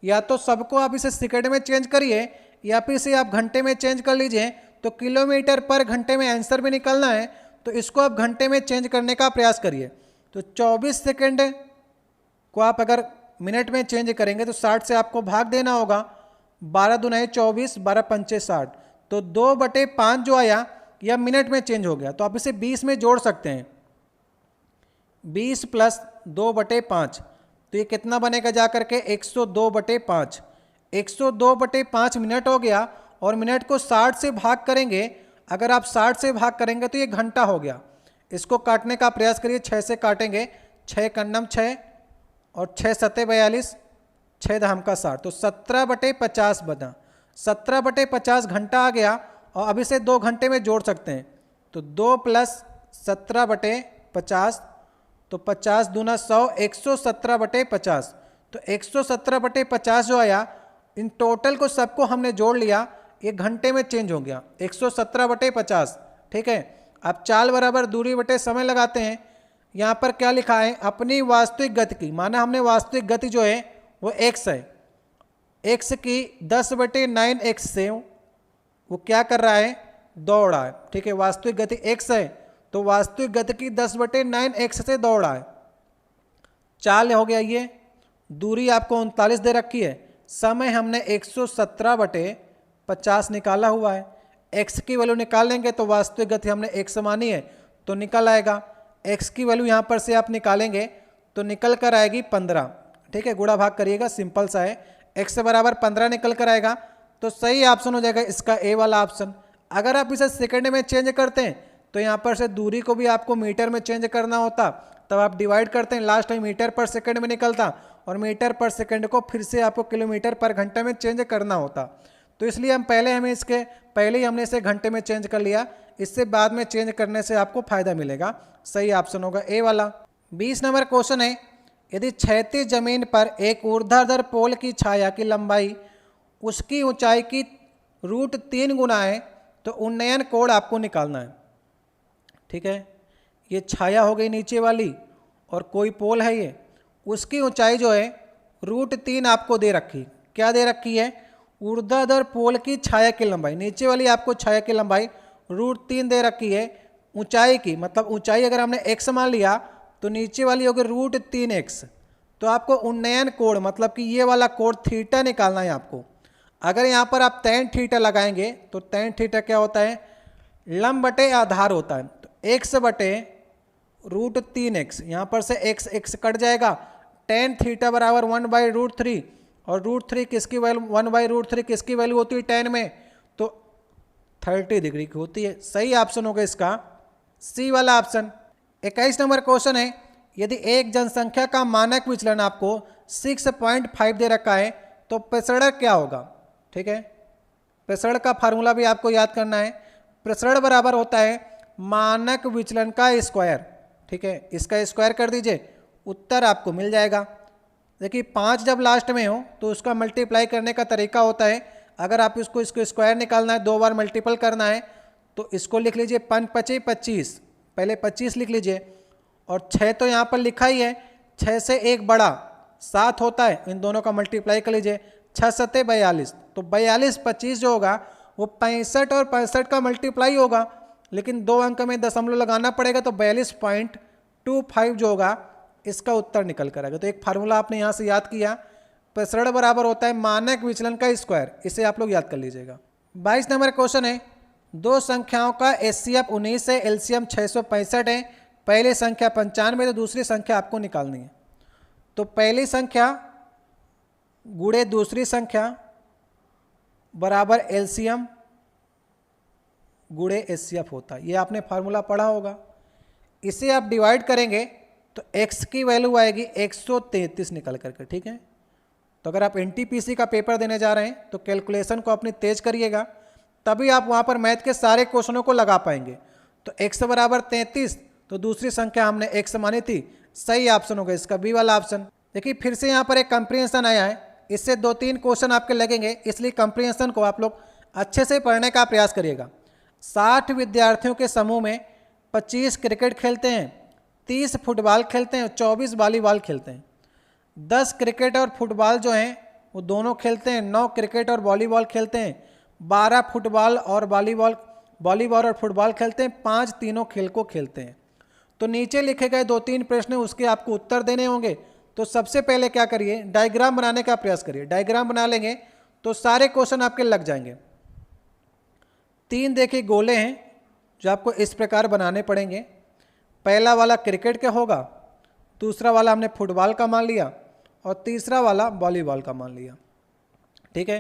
या तो सबको आप इसे सेकंड में चेंज करिए या फिर इसे आप घंटे में चेंज कर लीजिए, तो किलोमीटर पर घंटे में आंसर भी निकलना है, तो इसको आप घंटे में चेंज करने का प्रयास करिए। तो 24 सेकंड को आप अगर मिनट में चेंज करेंगे तो 60 से आपको भाग देना होगा। 12 दूना 24, 12 पंचे 60, तो 2/5 जो आया यह मिनट में चेंज हो गया। तो आप इसे 20 में जोड़ सकते हैं, 20 प्लस 2/5, तो ये कितना बनेगा जा करके 102/5। 102/5 मिनट हो गया। और मिनट को 60 से भाग करेंगे, अगर आप 60 से भाग करेंगे तो ये घंटा हो गया। इसको काटने का प्रयास करिए, 6 से काटेंगे, 6 कन्नम 6 और 6 सत्ते 42, 6 धाम का 60, तो 17/50 बना। 17/50 घंटा आ गया। और अब इसे 2 घंटे में जोड़ सकते हैं, तो 2 प्लस 17/50, तो 50 दूना 100, 117/50। तो 117/50 जो आया, इन टोटल को सबको हमने जोड़ लिया, ये घंटे में चेंज हो गया 117/50। ठीक है, अब चाल बराबर दूरी बटे समय लगाते हैं। यहाँ पर क्या लिखा है? अपनी वास्तविक गति की, माना हमने वास्तविक गति जो है वो x है, x की 10/9 x से वो क्या कर रहा है? दौड़ रहा है। ठीक है, वास्तविक गति x है, तो वास्तविक गति की 10/9 x से दौड़ रहा है। चाल हो गया ये, दूरी आपको 39 दे रखी है, समय हमने 117/50 निकाला हुआ है। x की वैल्यू निकाल लेंगे तो वास्तविक गति हमने x मानी है तो निकल आएगा। x की वैल्यू यहाँ पर से आप निकालेंगे तो निकल कर आएगी 15। ठीक है, गुणा भाग करिएगा, सिंपल सा है, x बराबर 15 निकल कर आएगा। तो सही ऑप्शन हो जाएगा इसका ए वाला ऑप्शन। अगर आप इसे सेकंड में चेंज करते हैं तो यहाँ पर से दूरी को भी आपको मीटर में चेंज करना होता, तब आप डिवाइड करते हैं, लास्ट टाइम मीटर पर सेकंड में निकलता, और मीटर पर सेकंड को फिर से आपको किलोमीटर पर घंटे में चेंज करना होता। तो इसलिए पहले ही हमने इसे घंटे में चेंज कर लिया, इससे बाद में चेंज करने से आपको फायदा मिलेगा। सही ऑप्शन होगा ए वाला। 20 नंबर क्वेश्चन है, यदि क्षैतिज जमीन पर एक ऊर्ध्वाधर पोल की छाया की लंबाई उसकी ऊंचाई की √3 गुना है तो उन्नयन कोण आपको निकालना है। ठीक है, ये छाया हो गई नीचे वाली और कोई पोल है ये, उसकी ऊंचाई जो है √3 आपको दे रखी। क्या दे रखी है? ऊर्ध्वाधर पोल की छाया की लंबाई, नीचे वाली आपको छाया की लंबाई √3 दे रखी है। ऊंचाई की मतलब ऊंचाई अगर हमने x मान लिया तो नीचे वाली होगी √3x। तो आपको उन्नयन कोण मतलब कि ये वाला कोण थीटा निकालना है आपको। अगर यहाँ पर आप tan थीटा लगाएंगे तो tan थीटा क्या होता है? लंब बटे आधार होता है। तो x बटे √3x, यहाँ पर से x कट जाएगा, tan थीटा बराबर 1/√3, और √3 किसकी वैल्यू? 1/√3 किसकी वैल्यू होती है tan में? तो 30 डिग्री की होती है। सही ऑप्शन होगा इसका सी वाला ऑप्शन। 21 नंबर क्वेश्चन है, यदि एक जनसंख्या का मानक विचलन आपको 6.5 दे रखा है तो प्रसरण क्या होगा? ठीक है, प्रसरण का फार्मूला भी आपको याद करना है। प्रसरण बराबर होता है मानक विचलन का स्क्वायर। ठीक है, इसका स्क्वायर कर दीजिए, उत्तर आपको मिल जाएगा। देखिए 5 जब लास्ट में हो तो उसका मल्टीप्लाई करने का तरीका होता है, अगर आप इसको स्क्वायर निकालना है, 2 बार मल्टीपल करना है, तो इसको लिख लीजिए 5 × 25, पहले 25 लिख लीजिए, और 6 तो यहाँ पर लिखा ही है, 6 से एक बड़ा 7 होता है, इन दोनों का मल्टीप्लाई कर लीजिए, 6 सत्ते 42, तो 42 25 जो होगा वो 65 और 65 का मल्टीप्लाई होगा। लेकिन 2 अंक में दशमलव लगाना पड़ेगा, तो 42.25 जो होगा इसका उत्तर निकल कर आएगा। तो एक फार्मूला आपने यहाँ से याद किया, प्रसरण बराबर होता है मानक विचलन का स्क्वायर, इसे आप लोग याद कर लीजिएगा। 22 नंबर क्वेश्चन है, दो संख्याओं का HCF 19 है, LCM 665 है, पहली संख्या 95 तो दूसरी संख्या आपको निकालनी है। तो पहली संख्या गुणे दूसरी संख्या बराबर LCM गुणे HCF होता है, ये आपने फार्मूला पढ़ा होगा। इसे आप डिवाइड करेंगे तो x की वैल्यू आएगी 133 निकल करके, ठीक है। तो अगर आप NTPC का पेपर देने जा रहे हैं तो कैलकुलेशन को अपनी तेज करिएगा, तभी आप वहाँ पर मैथ के सारे क्वेश्चनों को लगा पाएंगे। तो x बराबर 33, तो दूसरी संख्या हमने x मानी थी, सही ऑप्शन होगा इसका बी वाला ऑप्शन। देखिए फिर से यहाँ पर एक कंप्रीहेंशन आया है, इससे 2-3 क्वेश्चन आपके लगेंगे, इसलिए कंप्रीहेंशन को आप लोग अच्छे से पढ़ने का प्रयास करिएगा। 60 विद्यार्थियों के समूह में 25 क्रिकेट खेलते हैं, 30 फुटबॉल खेलते हैं, 24 वॉलीबॉल खेलते हैं। 10 क्रिकेट और फुटबॉल जो हैं वो दोनों खेलते हैं, 9 क्रिकेट और वॉलीबॉल खेलते हैं, 12 फुटबॉल और वॉलीबॉल और फुटबॉल खेलते हैं, 5 तीनों खेल को खेलते हैं। तो नीचे लिखे गए 2-3 प्रश्न उसके आपको उत्तर देने होंगे। तो सबसे पहले क्या करिए, डायग्राम बनाने का प्रयास करिए। डायग्राम बना लेंगे तो सारे क्वेश्चन आपके लग जाएंगे। 3 देखिए गोले हैं जो आपको इस प्रकार बनाने पड़ेंगे। पहला वाला क्रिकेट का होगा, दूसरा वाला हमने फुटबॉल का मान लिया और तीसरा वाला वॉलीबॉल का मान लिया, ठीक है।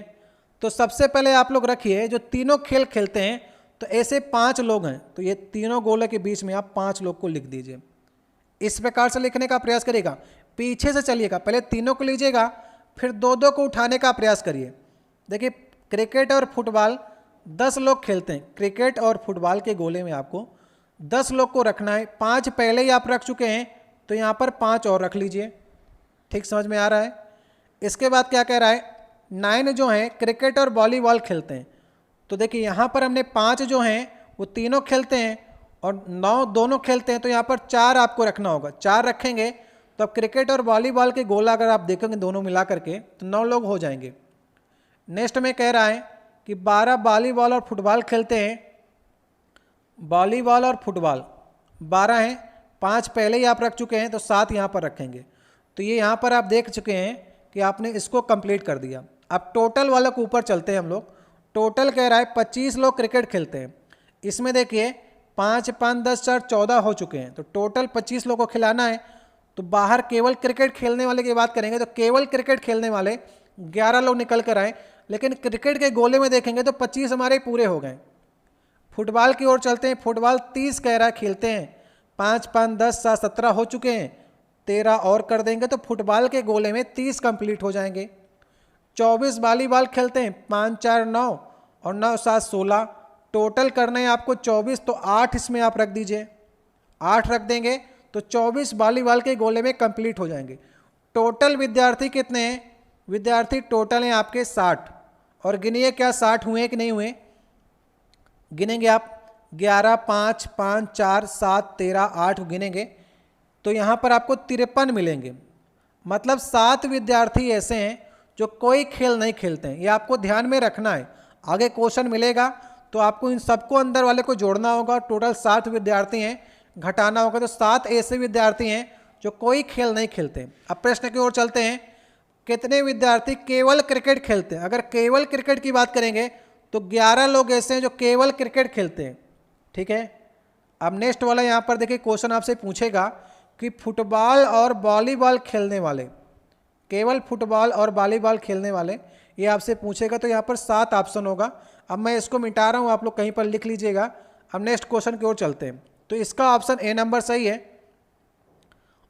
तो सबसे पहले आप लोग रखिए जो तीनों खेल खेलते हैं, तो ऐसे 5 लोग हैं, तो ये तीनों गोले के बीच में आप 5 लोग को लिख दीजिए। इस प्रकार से लिखने का प्रयास करिएगा, पीछे से चलिएगा, पहले तीनों को लीजिएगा फिर 2-2 को उठाने का प्रयास करिए। देखिए क्रिकेट और फुटबॉल 10 लोग खेलते हैं, क्रिकेट और फुटबॉल के गोले में आपको 10 लोग को रखना है। 5 पहले ही आप रख चुके हैं, तो यहाँ पर 5 और रख लीजिए, ठीक समझ में आ रहा है। इसके बाद क्या कह रहा है, 9 जो हैं क्रिकेट और वॉलीबॉल खेलते हैं। तो देखिए यहाँ पर हमने 5 जो हैं वो तीनों खेलते हैं और 9 दोनों खेलते हैं, तो यहाँ पर 4 आपको रखना होगा। 4 रखेंगे तो अब क्रिकेट और वॉलीबॉल के गोला अगर आप देखेंगे दोनों मिला करके तो 9 लोग हो जाएंगे। नेक्स्ट में कह रहा है कि 12 वॉलीबॉल और फुटबॉल खेलते हैं। वॉलीबॉल और फुटबॉल 12 हैं, 5 पहले ही आप रख चुके हैं, तो 7 यहाँ पर रखेंगे। तो ये यहाँ पर आप देख चुके हैं कि आपने इसको कंप्लीट कर दिया। अब टोटल वाला के ऊपर चलते हैं हम लोग। टोटल कह रहा है 25 लोग क्रिकेट खेलते हैं। इसमें देखिए 5, 5, 10, 4, 14 हो चुके हैं, तो टोटल 25 लोगों को खिलाना है। तो बाहर केवल क्रिकेट खेलने वाले की बात करेंगे तो केवल क्रिकेट खेलने वाले 11 लोग निकल कर आए, लेकिन क्रिकेट के गोले में देखेंगे तो 25 हमारे पूरे हो गए। फुटबॉल की ओर चलते हैं, फुटबॉल 30 कह रहा है खेलते हैं, 5, 5, 10, 7, 17 हो चुके हैं, 13 और कर देंगे तो फुटबॉल के गोले में 30 कंप्लीट हो जाएंगे। 24 वॉलीबॉल खेलते हैं, 5, 4, 9 और 9, 7, 16 टोटल करना है आपको 24, तो 8 इसमें आप रख दीजिए। 8 रख देंगे तो 24 वॉलीबॉल के गोले में कंप्लीट हो जाएंगे। टोटल विद्यार्थी कितने हैं, विद्यार्थी टोटल हैं आपके 60। और गिनिए क्या 60 हुए कि नहीं हुए, गिनेंगे आप 11, 5, 5, 4, 7, 13, 8 गिनेंगे तो यहाँ पर आपको 53 मिलेंगे। मतलब 7 विद्यार्थी ऐसे हैं जो कोई खेल नहीं खेलते हैं, ये आपको ध्यान में रखना है। आगे क्वेश्चन मिलेगा तो आपको इन सबको अंदर वाले को जोड़ना होगा। टोटल 7 विद्यार्थी हैं, घटाना होगा तो 7 ऐसे विद्यार्थी हैं जो कोई खेल नहीं खेलते। अब प्रश्न की ओर चलते हैं, कितने विद्यार्थी केवल क्रिकेट खेलते हैं। अगर केवल क्रिकेट की बात करेंगे तो 11 लोग ऐसे हैं जो केवल क्रिकेट खेलते हैं, ठीक है। अब नेक्स्ट वाला यहाँ पर देखिए क्वेश्चन आपसे पूछेगा कि फुटबॉल और वॉलीबॉल खेलने वाले, केवल फुटबॉल और वॉलीबॉल खेलने वाले ये आपसे पूछेगा, तो यहाँ पर 7 ऑप्शन होगा। अब मैं इसको मिटा रहा हूँ, आप लोग कहीं पर लिख लीजिएगा। अब नेक्स्ट क्वेश्चन की ओर चलते हैं, तो इसका ऑप्शन ए नंबर सही है।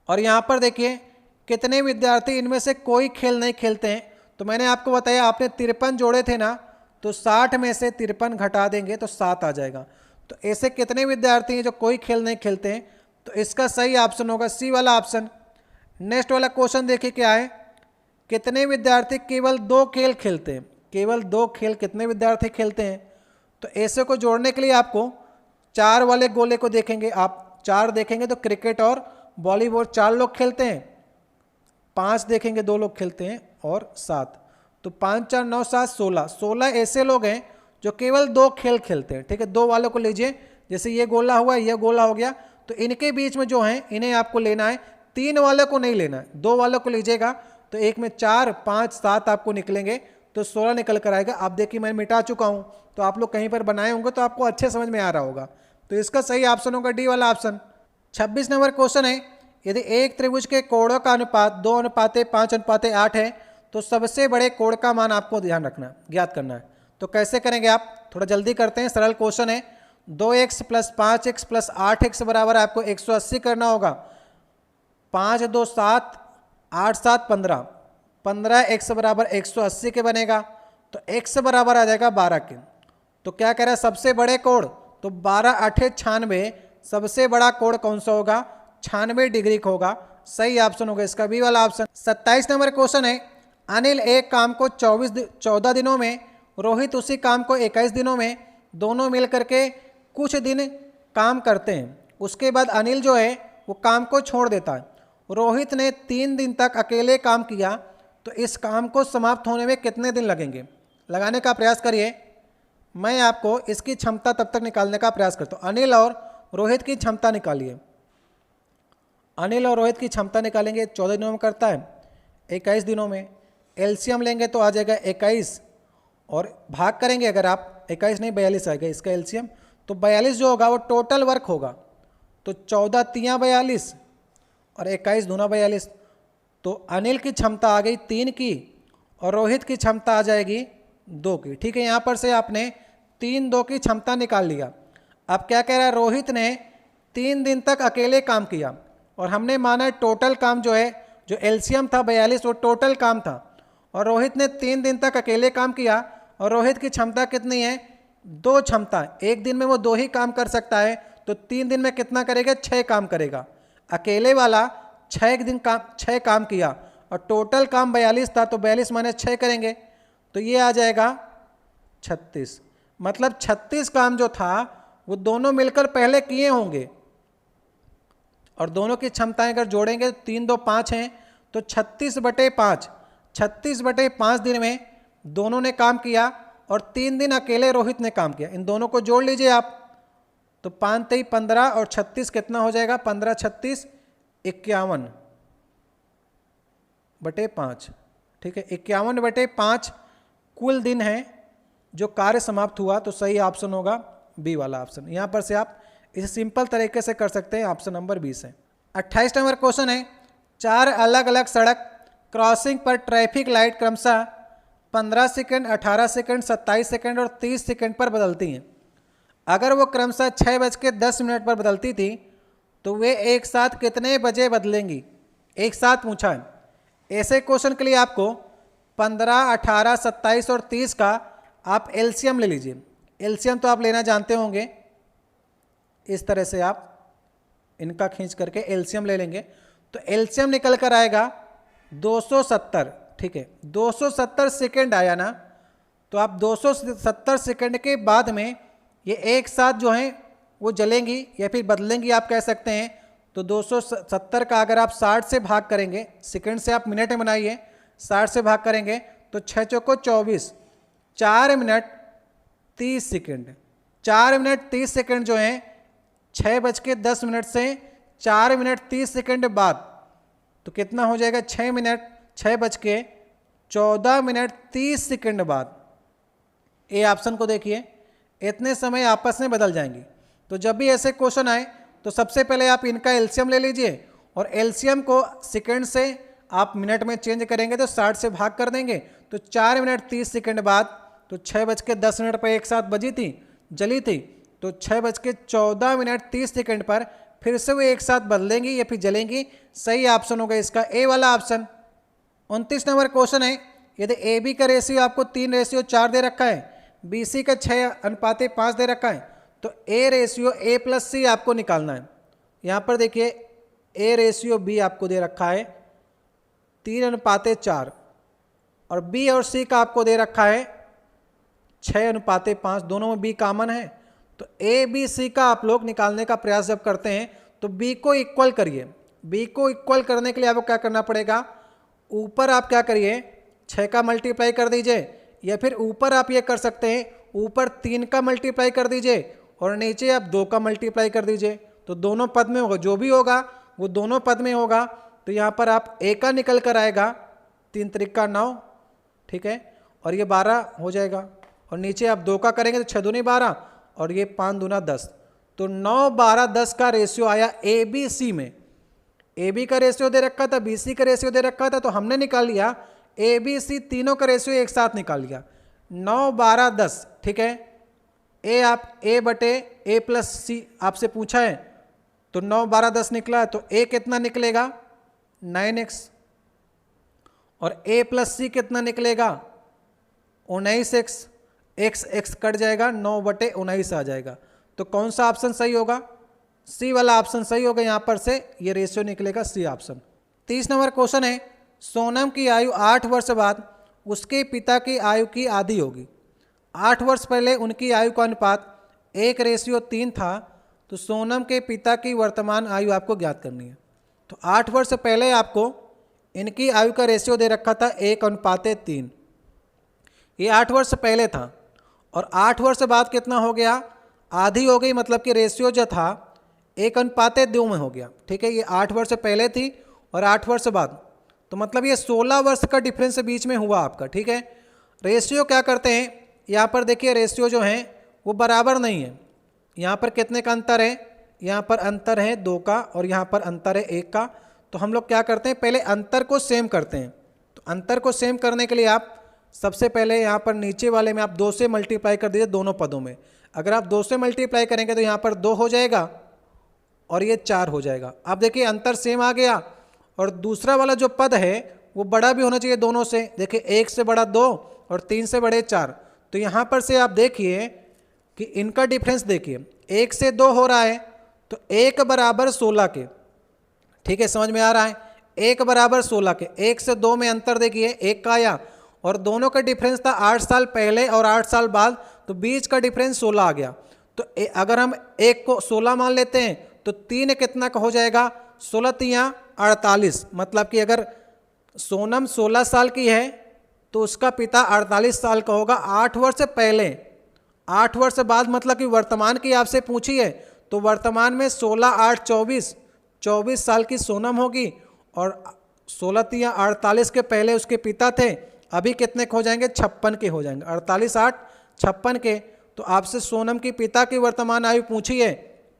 और यहाँ पर देखिए कितने विद्यार्थी इनमें से कोई खेल नहीं खेलते हैं। तो मैंने आपको बताया आपने 53 जोड़े थे ना, तो 60 में से 53 घटा देंगे तो 7 आ जाएगा। तो ऐसे कितने विद्यार्थी हैं जो कोई खेल नहीं खेलते हैं, तो इसका सही ऑप्शन होगा सी वाला ऑप्शन। नेक्स्ट वाला क्वेश्चन देखिए क्या है, कितने विद्यार्थी केवल 2 खेल खेलते हैं। केवल 2 खेल कितने विद्यार्थी खेलते हैं, तो ऐसे को जोड़ने के लिए आपको 4 वाले गोले को देखेंगे। आप 4 देखेंगे तो क्रिकेट और वॉलीबॉल 4 लोग खेलते हैं, 5 देखेंगे 2 लोग खेलते हैं और 7, तो 5, 4, 9, 7, 16 ऐसे लोग हैं जो केवल 2 खेल खेलते हैं, ठीक है। 2 वालों को लीजिए जैसे ये गोला हुआ, ये गोला हो गया, तो इनके बीच में जो है इन्हें आपको लेना है, 3 वाले को नहीं लेना है, 2 वालों को लीजिएगा। तो एक में 4, 5, 7 आपको निकलेंगे, तो 16 निकल कर आएगा। आप देखिए मैं मिटा चुका हूँ, तो आप लोग कहीं पर बनाए होंगे तो आपको अच्छे समझ में आ रहा होगा। तो इसका सही ऑप्शन होगा डी वाला ऑप्शन। 26 नंबर क्वेश्चन है, यदि एक त्रिभुज के कोणों का अनुपात 2:5:8 है तो सबसे बड़े कोण का मान आपको ध्यान रखना, ज्ञात करना है। तो कैसे करेंगे आप, थोड़ा जल्दी करते हैं, सरल क्वेश्चन है। 2x + 5x + 8x बराबर आपको 180 करना होगा। 5 2 7, 8 7 15, 15x बराबर 180 के बनेगा, तो x बराबर आ जाएगा 12 के। तो क्या कह रहा है, सबसे बड़े कोण, तो 12 8 96, सबसे बड़ा कोण कौन सा होगा, 96 डिग्री का होगा। सही ऑप्शन होगा इसका बी वाला ऑप्शन। 27 नंबर क्वेश्चन है, अनिल एक काम को 14 दिनों में, रोहित उसी काम को 21 दिनों में, दोनों मिल करके कुछ दिन काम करते हैं। उसके बाद अनिल जो है वो काम को छोड़ देता है। रोहित ने 3 दिन तक अकेले काम किया, तो इस काम को समाप्त होने में कितने दिन लगेंगे, लगाने का प्रयास करिए। मैं आपको इसकी क्षमता तब तक निकालने का प्रयास करता हूँ। अनिल और रोहित की क्षमता निकालिए। अनिल और रोहित की क्षमता निकालेंगे, 14 दिनों में करता है, 21 दिनों में। एलसीएम लेंगे तो आ जाएगा 21, और भाग करेंगे अगर आप, 21 नहीं 42 आएगा इसका एलसीएम, तो 42 जो होगा वो टोटल वर्क होगा। तो 14 3 42 और 21 दूना 42। तो अनिल की क्षमता आ गई 3 की, और रोहित की क्षमता आ जाएगी 2 की। ठीक है, यहाँ पर से आपने 3 2 की क्षमता निकाल लिया। अब क्या कह रहा है, रोहित ने 3 दिन तक अकेले काम किया, और हमने माना टोटल काम जो है, जो एलसीएम था 42 वो टोटल काम था, और रोहित ने 3 दिन तक अकेले काम किया, और रोहित की क्षमता कितनी है, 2 क्षमता। एक दिन में वो 2 ही काम कर सकता है, तो 3 दिन में कितना करेगा, 6 काम करेगा। अकेले वाला 6 काम किया, और टोटल काम 42 था, तो 42 - 6 करेंगे, तो ये आ जाएगा 36। मतलब 36 काम जो था वो दोनों मिलकर पहले किए होंगे, और दोनों की क्षमताएं अगर जोड़ेंगे, 3 2 5 हैं, तो 36/5, 36/5 दिन में दोनों ने काम किया, और 3 दिन अकेले रोहित ने काम किया। इन दोनों को जोड़ लीजिए आप, तो 5 3 15 और 36 कितना हो जाएगा, 15 36 51/5। ठीक है, 51/5 कुल दिन है जो कार्य समाप्त हुआ। तो सही ऑप्शन होगा बी वाला ऑप्शन। यहाँ पर से आप इसे सिंपल तरीके से कर सकते हैं, ऑप्शन नंबर 20 है। 28 नंबर क्वेश्चन है, 4 अलग अलग सड़क क्रॉसिंग पर ट्रैफिक लाइट क्रमशः 15 सेकंड, 18 सेकंड, 27 सेकंड और 30 सेकंड पर बदलती हैं। अगर वो क्रमशः 6:10 पर बदलती थी, तो वे एक साथ कितने बजे बदलेंगी, एक साथ पूछा है। ऐसे क्वेश्चन के लिए आपको 15, 18, 27 और 30 का आप एलसीएम ले लीजिए। एलसीएम तो आप लेना जानते होंगे, इस तरह से आप इनका खींच करके एलसीएम ले लेंगे, तो एलसीएम निकल कर आएगा 270। ठीक है, 270 सेकंड आया ना, तो आप 270 सेकंड के बाद में ये एक साथ जो हैं वो जलेंगी या फिर बदलेंगी, आप कह सकते हैं। तो 270 का अगर आप 60 से भाग करेंगे, सेकंड से आप मिनट में बनाइए, 60 से भाग करेंगे तो 6 चौको 24, 4 मिनट 30 सेकंड। 4 मिनट 30 सेकंड जो हैं 6:10 से 4 मिनट 30 सेकंड बाद, तो कितना हो जाएगा, 6:14 मिनट 30 सेकंड बाद। ए ऑप्शन को देखिए, इतने समय आपस में बदल जाएंगी। तो जब भी ऐसे क्वेश्चन आए तो सबसे पहले आप इनका एलसीएम ले लीजिए, और एलसीएम को सेकंड से आप मिनट में चेंज करेंगे तो 60 से भाग कर देंगे, तो 4 मिनट 30 सेकंड बाद, तो 6:10 पर एक साथ जली थी, तो 6:14 मिनट 30 सेकंड पर फिर से वो एक साथ बदलेंगी या फिर जलेंगी। सही ऑप्शन होगा इसका ए वाला ऑप्शन। 29 नंबर क्वेश्चन है, यदि ए बी का रेशियो आपको 3:4 दे रखा है, बी सी का 6:5 दे रखा है, तो ए रेशियो ए प्लस सी आपको निकालना है। यहाँ पर देखिए ए रेशियो बी आपको दे रखा है 3:4, और बी और सी का आपको दे रखा है 6:5, दोनों में बी कॉमन है। तो ए बी सी का आप लोग निकालने का प्रयास जब करते हैं तो बी को इक्वल करिए। बी को इक्वल करने के लिए आपको क्या करना पड़ेगा, ऊपर आप क्या करिए 6 का मल्टीप्लाई कर दीजिए, या फिर ऊपर आप ये कर सकते हैं ऊपर 3 का मल्टीप्लाई कर दीजिए और नीचे आप 2 का मल्टीप्लाई कर दीजिए, तो दोनों पद में होगा, जो भी होगा वो दोनों पद में होगा। तो यहाँ पर आप a का निकल कर आएगा 3 त्रिका 9, ठीक है, और ये 12 हो जाएगा। और नीचे आप 2 का करेंगे तो 6 दूनी 12 और ये 5 दूना 10। तो 9, 12, 10 का रेशियो आया ए बी सी में। ए बी का रेशियो दे रखा था, बी सी का रेशियो दे रखा था, तो हमने निकाल लिया ए बी सी तीनों का रेशियो एक साथ निकाल लिया 9, 12, 10, ठीक है। ए आप ए बटे ए प्लस सी आपसे पूछा है, तो 9, 12, 10 निकला है, तो ए कितना निकलेगा 9x और ए प्लस सी कितना निकलेगा 19x, x कट जाएगा 9 बटे 19 आ जाएगा। तो कौन सा ऑप्शन सही होगा, सी वाला ऑप्शन सही होगा। यहाँ पर से ये रेशियो निकलेगा सी ऑप्शन। 30 नंबर क्वेश्चन है, सोनम की आयु 8 वर्ष बाद उसके पिता की आयु की आधी होगी। 8 वर्ष पहले उनकी आयु का अनुपात 1:3 था, तो सोनम के पिता की वर्तमान आयु आपको ज्ञात करनी है। तो 8 वर्ष पहले आपको इनकी आयु का रेशियो दे रखा था 1:3, ये 8 वर्ष पहले था। और 8 वर्ष बाद कितना हो गया, आधी हो गई, मतलब कि रेशियो जो था 1:2 में हो गया, ठीक है। ये 8 वर्ष पहले थी और 8 वर्ष बाद, तो मतलब ये 16 वर्ष का डिफरेंस बीच में हुआ आपका, ठीक है। रेशियो क्या करते हैं, यहाँ पर देखिए रेशियो जो है वो बराबर नहीं है। यहाँ पर कितने का अंतर है, यहाँ पर अंतर है 2 का और यहाँ पर अंतर है 1 का। तो हम लोग क्या करते हैं, पहले अंतर को सेम करते हैं। तो अंतर को सेम करने के लिए आप सबसे पहले यहाँ पर नीचे वाले में आप 2 से मल्टीप्लाई कर दीजिए दोनों पदों में। अगर आप 2 से मल्टीप्लाई करेंगे तो यहाँ पर 2 हो जाएगा और ये 4 हो जाएगा। अब देखिए अंतर सेम आ गया, और दूसरा वाला जो पद है वो बड़ा भी होना चाहिए दोनों से। देखिए 1 से बड़ा 2 और 3 से बड़े 4। तो यहाँ पर से आप देखिए कि इनका डिफरेंस देखिए, 1 से 2 हो रहा है तो 1 बराबर 16 के, ठीक है, समझ में आ रहा है। 1 बराबर 16 के, 1 से 2 में अंतर देखिए 1 का आया, और दोनों का डिफरेंस था 8 साल पहले और 8 साल बाद, तो बीच का डिफरेंस 16 आ गया। तो अगर हम 1 को 16 मान लेते हैं तो 3 कितना का हो जाएगा, 16 3 48। मतलब कि अगर सोनम 16 साल की है तो उसका पिता 48 साल का होगा 8 वर्ष पहले। 8 वर्ष बाद मतलब कि वर्तमान की आपसे पूछी है, तो वर्तमान में 16 8 24, 24 साल की सोनम होगी, और 16 3 48 के पहले उसके पिता थे, अभी कितने के हो जाएंगे, 56 के हो जाएंगे। 48 8 56 के, तो आपसे सोनम की पिता की वर्तमान आयु पूछी है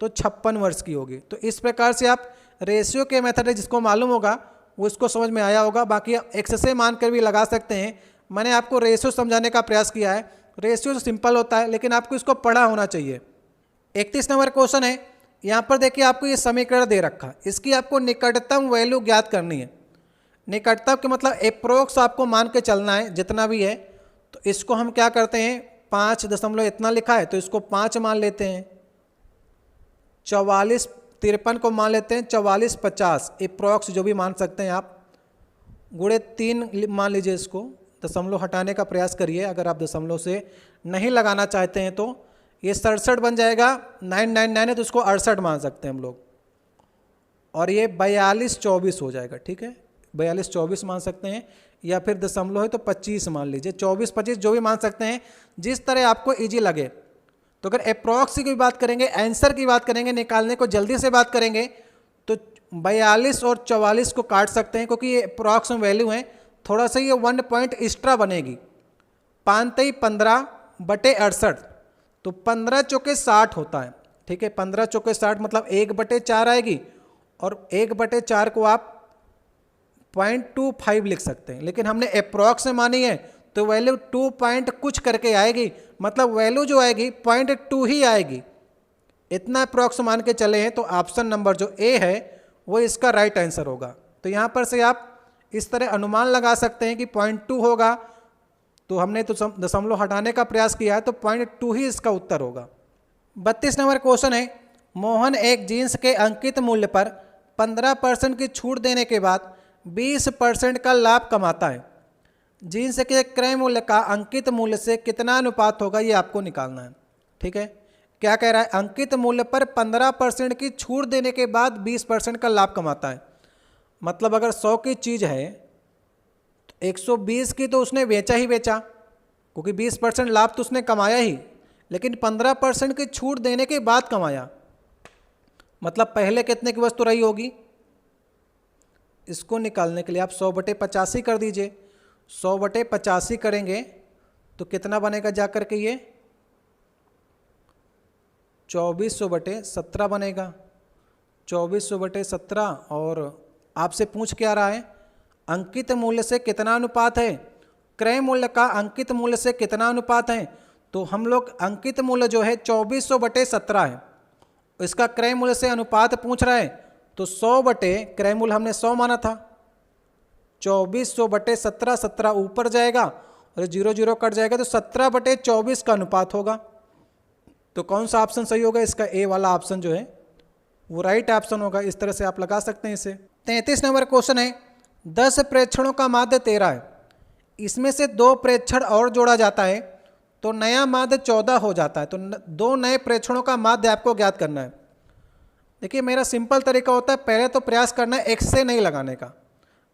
तो 56 वर्ष की होगी। तो इस प्रकार से आप रेशियो के मेथड है, जिसको मालूम होगा वो इसको समझ में आया होगा। बाकी आप एक्स से मान कर भी लगा सकते हैं। मैंने आपको रेशियो समझाने का प्रयास किया है। रेशियो सिंपल होता है, लेकिन आपको इसको पढ़ा होना चाहिए। 31 नंबर क्वेश्चन है, यहाँ पर देखिए आपको ये समीकरण दे रखा, इसकी आपको निकटतम वैल्यू ज्ञात करनी है। निकटतम के मतलब अप्रोक्स आपको मान के चलना है जितना भी है। तो इसको हम क्या करते हैं, 5 दशमलव इतना लिखा है तो इसको 5 मान लेते हैं, 44 53 को मान लेते हैं 44 50, अप्रोक्स जो भी मान सकते हैं आप, गुणे 3 मान लीजिए। इसको दशमलव हटाने का प्रयास करिए, अगर आप दशमलव से नहीं लगाना चाहते हैं तो ये 67 बन जाएगा। 999 है तो इसको 68 मान सकते हैं हम लोग, और ये 42 24 हो जाएगा, ठीक है। 42 24 मान सकते हैं, या फिर दशमलव है तो 25 मान लीजिए, 24 25 जो भी मान सकते हैं, जिस तरह आपको इजी लगे। तो अगर अप्रॉक्स की बात करेंगे, आंसर की बात करेंगे, निकालने को जल्दी से बात करेंगे, तो 42 और 44 को काट सकते हैं, क्योंकि ये अप्रॉक्स वैल्यू है। थोड़ा सा ये 1 पॉइंट एक्स्ट्रा बनेगी, 5 15 बटे 68, तो 15 चौके 60 होता है, ठीक है। 15 चौके 60 मतलब 1/4 आएगी, और 1/4 को आप 0.25 लिख सकते हैं। लेकिन हमने अप्रॉक्स में मानी है तो वैल्यू 2 पॉइंट कुछ करके आएगी, मतलब वैल्यू जो आएगी 0.2 ही आएगी। इतना अप्रॉक्स मान के चले हैं तो ऑप्शन नंबर जो ए है वो इसका राइट आंसर होगा। तो यहाँ पर से आप इस तरह अनुमान लगा सकते हैं कि 0.2 होगा, तो हमने तो दशमलव हटाने का प्रयास किया है तो 0.2 ही इसका उत्तर होगा। 32 नंबर क्वेश्चन है, मोहन एक जीन्स के अंकित मूल्य पर 15% की छूट देने के बाद 20% का लाभ कमाता है। जीन्स के क्रय मूल्य का अंकित मूल्य से कितना अनुपात होगा, ये आपको निकालना है, ठीक है। क्या कह रहा है, अंकित मूल्य पर 15% की छूट देने के बाद 20% का लाभ कमाता है। मतलब अगर 100 की चीज़ है तो 120 की तो उसने बेचा ही बेचा, क्योंकि 20% लाभ तो उसने कमाया ही। लेकिन 15% की छूट देने के बाद कमाया, मतलब पहले कितने की वस्तु रही होगी। इसको निकालने के लिए आप 100/85 कर दीजिए। 100/85 करेंगे तो कितना बनेगा जाकर के ये 2400/17 बनेगा। 2400/17। और आपसे पूछ क्या रहा है, अंकित मूल्य से कितना अनुपात है, क्रय मूल्य का अंकित मूल्य से कितना अनुपात है। तो हम लोग अंकित मूल्य जो है 2400/17 है, इसका क्रय मूल्य से अनुपात पूछ रहा है तो 100 बटे क्रय मूल्य हमने 100 माना था। 2400/17, 17 ऊपर जाएगा और 0 0 कट जाएगा तो 17/24 का अनुपात होगा। तो कौन सा ऑप्शन सही होगा, इसका ए वाला ऑप्शन जो है वो राइट ऑप्शन होगा। इस तरह से आप लगा सकते हैं इसे। 33 नंबर क्वेश्चन है, 10 प्रेक्षणों का माध्य 13 है, इसमें से 2 प्रेक्षण और जोड़ा जाता है तो नया माध्य 14 हो जाता है। तो 2 नए प्रेक्षणों का माध्य आपको ज्ञात करना है। देखिए मेरा सिंपल तरीका होता है, पहले तो प्रयास करना है x से नहीं लगाने का,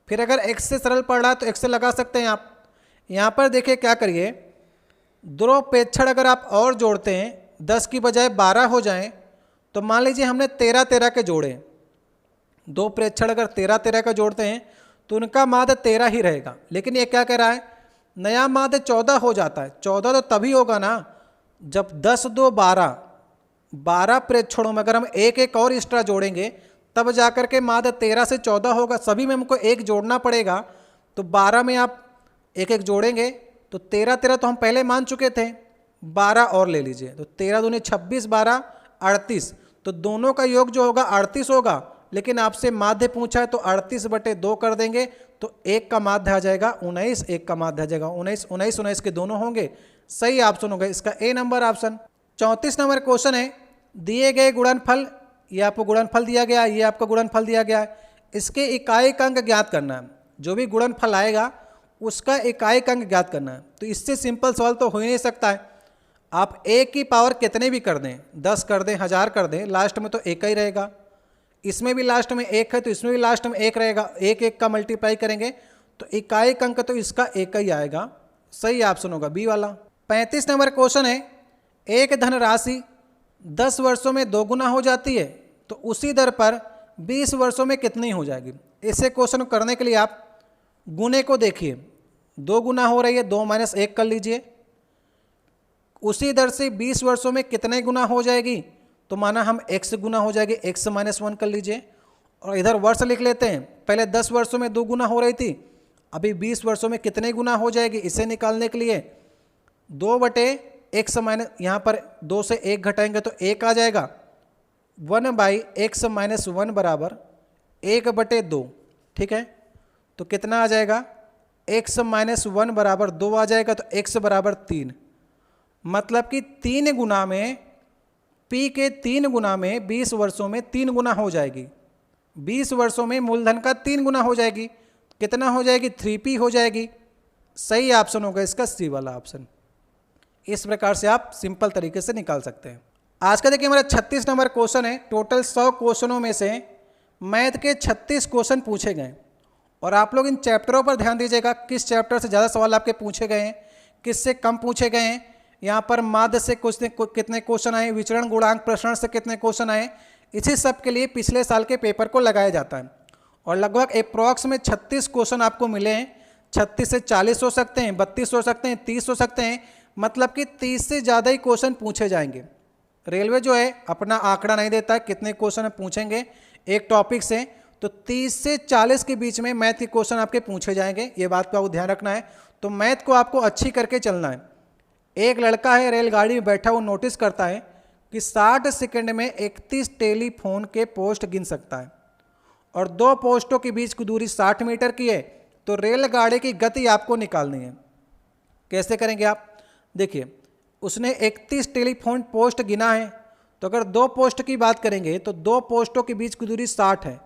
फिर अगर x से सरल पड़ रहा है तो x से लगा सकते हैं आप। यहाँ पर देखिए क्या करिए, 2 प्रेक्षण अगर आप और जोड़ते हैं 10 की बजाय 12 हो जाएं तो मान लीजिए हमने 13 13 के जोड़े। 2 प्रेक्षण अगर 13 13 का जोड़ते हैं तो उनका माध्य 13 ही रहेगा, लेकिन ये क्या कह रहा है, नया माध्य 14 हो जाता है। 14 तो तभी होगा ना जब 10 2 12, 12 प्रेक्षणों में अगर हम एक एक और एक्स्ट्रा जोड़ेंगे तब जाकर के माध्य 13 से 14 होगा। सभी में हमको एक जोड़ना पड़ेगा, तो 12 में आप एक एक जोड़ेंगे तो 13 13 तो हम पहले मान चुके थे, 12 और ले लीजिए तो 13 दूनी 26, 12 38, तो दोनों का योग जो होगा 38 होगा। लेकिन आपसे माध्य पूछा है तो 38/2 कर देंगे तो एक का माध्य आ जाएगा 19, एक का माध्य आ जाएगा 19, 19 19 के दोनों होंगे। सही ऑप्शन होगा इसका ए नंबर ऑप्शन। 34 नंबर क्वेश्चन है, दिए गए गुणनफल, ये आपको गुणनफल दिया गया, ये आपका गुणनफल दिया गया है, इसके इकाई अंक ज्ञात करना है। जो भी गुणनफल आएगा उसका इकाई अंक ज्ञात करना है। तो इससे सिंपल सवाल तो हो ही नहीं सकता है। आप a की पावर कितने भी कर दें, 10 कर दें, 1000 कर दें, लास्ट में तो एक ही रहेगा। इसमें भी लास्ट में एक है तो इसमें भी लास्ट में एक रहेगा। एक एक का मल्टीप्लाई करेंगे तो इकाई अंक तो इसका एक ही आएगा। सही ऑप्शन होगा बी वाला। 35 नंबर क्वेश्चन है, एक धनराशि 10 वर्षों में 2 गुना हो जाती है तो उसी दर पर 20 वर्षों में कितनी हो जाएगी। इसे क्वेश्चन करने के लिए आप गुने को देखिए, 2 गुना हो रही है, 2 - 1 कर लीजिए। उसी दर से 20 वर्षों में कितने गुना हो जाएगी, तो माना हम x गुना हो जाएगी, x - 1 कर लीजिए। और इधर वर्ष लिख लेते हैं, पहले 10 वर्षों में 2 गुना हो रही थी, अभी 20 वर्षों में कितने गुना हो जाएगी। इसे निकालने के लिए 2/x - यहाँ पर 2 से 1 घटाएंगे तो 1 आ जाएगा। 1/x - 1 बराबर 1/2, ठीक है। तो कितना आ जाएगा, x - 1 बराबर 2 आ जाएगा तो x बराबर 3। मतलब कि 3 गुना में, p के 3 गुना में 20 वर्षों में 3 गुना हो जाएगी। 20 वर्षों में मूलधन का 3 गुना हो जाएगी। कितना हो जाएगी, 3p हो जाएगी। सही ऑप्शन होगा इसका सी वाला ऑप्शन। इस प्रकार से आप सिंपल तरीके से निकाल सकते हैं। आज का देखिए हमारा 36 नंबर क्वेश्चन है। टोटल 100 क्वेश्चनों में से मैथ के 36 क्वेश्चन पूछे गए और आप लोग इन चैप्टरों पर ध्यान दीजिएगा, किस चैप्टर से ज़्यादा सवाल आपके पूछे गए हैं, किससे कम पूछे गए हैं। यहाँ पर माध्य से कितने क्वेश्चन आए, विचरण गुणांक प्रसरण से कितने क्वेश्चन आए, इसी सब के लिए पिछले साल के पेपर को लगाया जाता है। और लगभग अप्रॉक्स में 36 क्वेश्चन आपको मिले हैं। 36 से 40 हो सकते हैं, 32 हो सकते हैं, 30 हो सकते हैं, मतलब कि 30 से ज़्यादा ही क्वेश्चन पूछे जाएंगे। रेलवे जो है अपना आंकड़ा नहीं देता है कितने क्वेश्चन पूछेंगे एक टॉपिक से, तो 30 से 40 के बीच में मैथ के क्वेश्चन आपके पूछे जाएंगे। ये बात का आपको ध्यान रखना है। तो मैथ को आपको अच्छी करके चलना है। एक लड़का है रेलगाड़ी में बैठा, वो नोटिस करता है कि 60 सेकंड में 31 टेलीफोन के पोस्ट गिन सकता है और 2 पोस्टों के बीच की दूरी 60 मीटर की है। तो रेलगाड़ी की गति आपको निकालनी है। कैसे करेंगे आप, देखिए उसने 31 टेलीफोन पोस्ट गिना है, तो अगर 2 पोस्ट की बात करेंगे तो 2 पोस्टों के बीच की दूरी 60 है।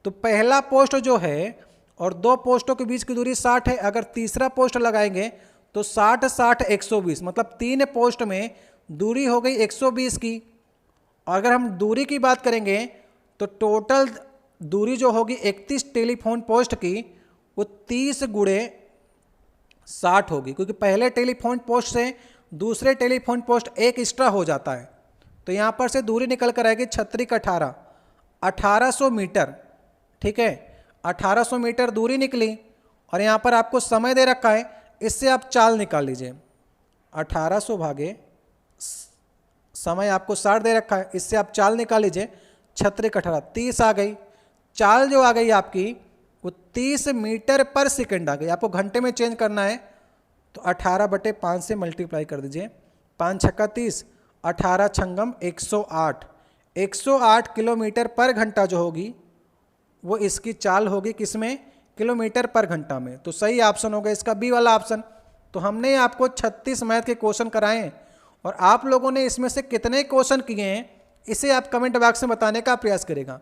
तो पहला पोस्ट जो है और 2 पोस्टों के बीच की दूरी 60 है, अगर तीसरा पोस्ट लगाएंगे तो 60 60 120, मतलब 3 पोस्ट में दूरी हो गई 120 की। और अगर हम दूरी की बात करेंगे तो टोटल दूरी जो होगी 31 टेलीफोन पोस्ट की वो 30 × 60 होगी, क्योंकि पहले टेलीफोन पोस्ट से दूसरे टेलीफोन पोस्ट एक एक्स्ट्रा हो जाता है। तो यहाँ पर से दूरी निकल कर आएगी 1800 मीटर, ठीक है, 1800 मीटर दूरी निकली। और यहाँ पर आपको समय दे रखा है, इससे आप चाल निकाल लीजिए। 1800 भागे समय आपको 60 दे रखा है, इससे आप चाल निकाल लीजिए। 18 30 आ गई। चाल जो आ गई आपकी वो 30 मीटर पर सेकंड आ गई। आपको घंटे में चेंज करना है तो 18/5 से मल्टीप्लाई कर दीजिए। 5 छक्का 30, 18 छंगम 108। 108 किलोमीटर पर घंटा जो होगी वो इसकी चाल होगी, किसमें? किलोमीटर पर घंटा में। तो सही ऑप्शन होगा इसका बी वाला ऑप्शन। तो हमने आपको 36 मैथ के क्वेश्चन कराए हैं और आप लोगों ने इसमें से कितने क्वेश्चन किए हैं इसे आप कमेंट बॉक्स में बताने का प्रयास करेगा।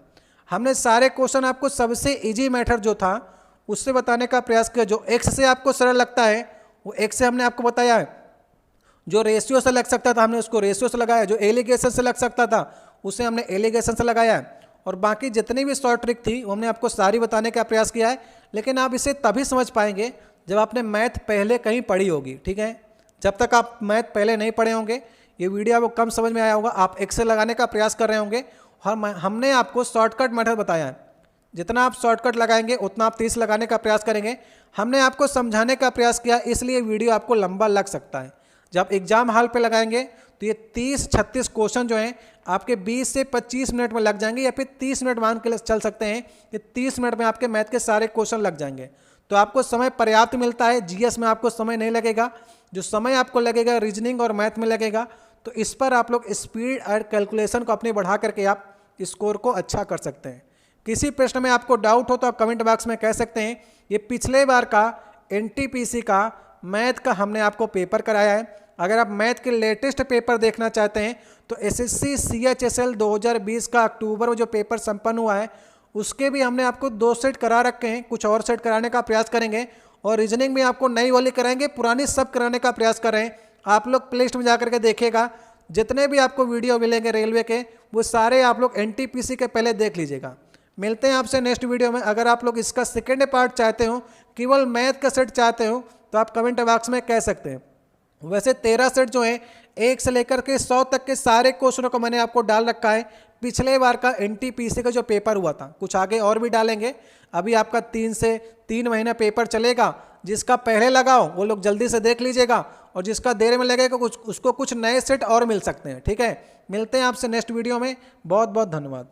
हमने सारे क्वेश्चन आपको सबसे इजी मेथड जो था उससे बताने का प्रयास किया। जो एक्स से आपको सरल लगता है वो एक्स से हमने आपको बताया है। जो रेशियो से लग सकता था हमने उसको रेशियो से लगाया। जो एलिगेशन से लग सकता था उसे हमने एलिगेशन से लगाया है। और बाकी जितनी भी शॉर्ट ट्रिक थी वो हमने आपको सारी बताने का प्रयास किया है। लेकिन आप इसे तभी समझ पाएंगे जब आपने मैथ पहले कहीं पढ़ी होगी, ठीक है। जब तक आप मैथ पहले नहीं पढ़े होंगे ये वीडियो आपको कम समझ में आया होगा। आप एक्सेल लगाने का प्रयास कर रहे होंगे और हमने आपको शॉर्टकट मेथड बताया है। जितना आप शॉर्टकट लगाएंगे उतना आप 30 लगाने का प्रयास करेंगे। हमने आपको समझाने का प्रयास किया, इसलिए वीडियो आपको लंबा लग सकता है। जब एग्जाम हॉल पे लगाएंगे तो ये 30-36 क्वेश्चन जो हैं आपके 20 से 25 मिनट में लग जाएंगे, या फिर 30 मिनट मान के चल सकते हैं कि 30 मिनट में आपके मैथ के सारे क्वेश्चन लग जाएंगे। तो आपको समय पर्याप्त मिलता है। जीएस में आपको समय नहीं लगेगा, जो समय आपको लगेगा रीजनिंग और मैथ में लगेगा। तो इस पर आप लोग स्पीड और कैलकुलेशन को अपनी बढ़ा करके आप स्कोर को अच्छा कर सकते हैं। किसी प्रश्न में आपको डाउट हो तो आप कमेंट बॉक्स में कह सकते हैं। ये पिछले बार का एनटीपीसी का मैथ का हमने आपको पेपर कराया है। अगर आप मैथ के लेटेस्ट पेपर देखना चाहते हैं तो एसएससी CHSL 2020 का अक्टूबर में जो पेपर संपन्न हुआ है उसके भी हमने आपको 2 सेट करा रखे हैं। कुछ और सेट कराने का प्रयास करेंगे और रीजनिंग में आपको नई वाली कराएंगे, पुरानी सब कराने का प्रयास कर रहे हैं। आप लोग प्ले लिस्ट में जाकर के देखिएगा, जितने भी आपको वीडियो मिलेंगे रेलवे के वो सारे आप लोग एनटीपीसी के पहले देख लीजिएगा। मिलते हैं आपसे नेक्स्ट वीडियो में। अगर आप लोग इसका सेकेंड पार्ट चाहते हो, केवल मैथ का सेट चाहते हो तो आप कमेंट बॉक्स में कह सकते हैं। वैसे 13 सेट जो है 1 से लेकर के 100 तक के सारे क्वेश्चनों को मैंने आपको डाल रखा है। पिछले बार का एनटीपीसी का जो पेपर हुआ था, कुछ आगे और भी डालेंगे। अभी आपका 3 से 3 महीना पेपर चलेगा। जिसका पहले लगाओ वो लोग जल्दी से देख लीजिएगा और जिसका देर में लगेगा उसको कुछ नए सेट और मिल सकते हैं, ठीक है। मिलते हैं आपसे नेक्स्ट वीडियो में। बहुत बहुत धन्यवाद।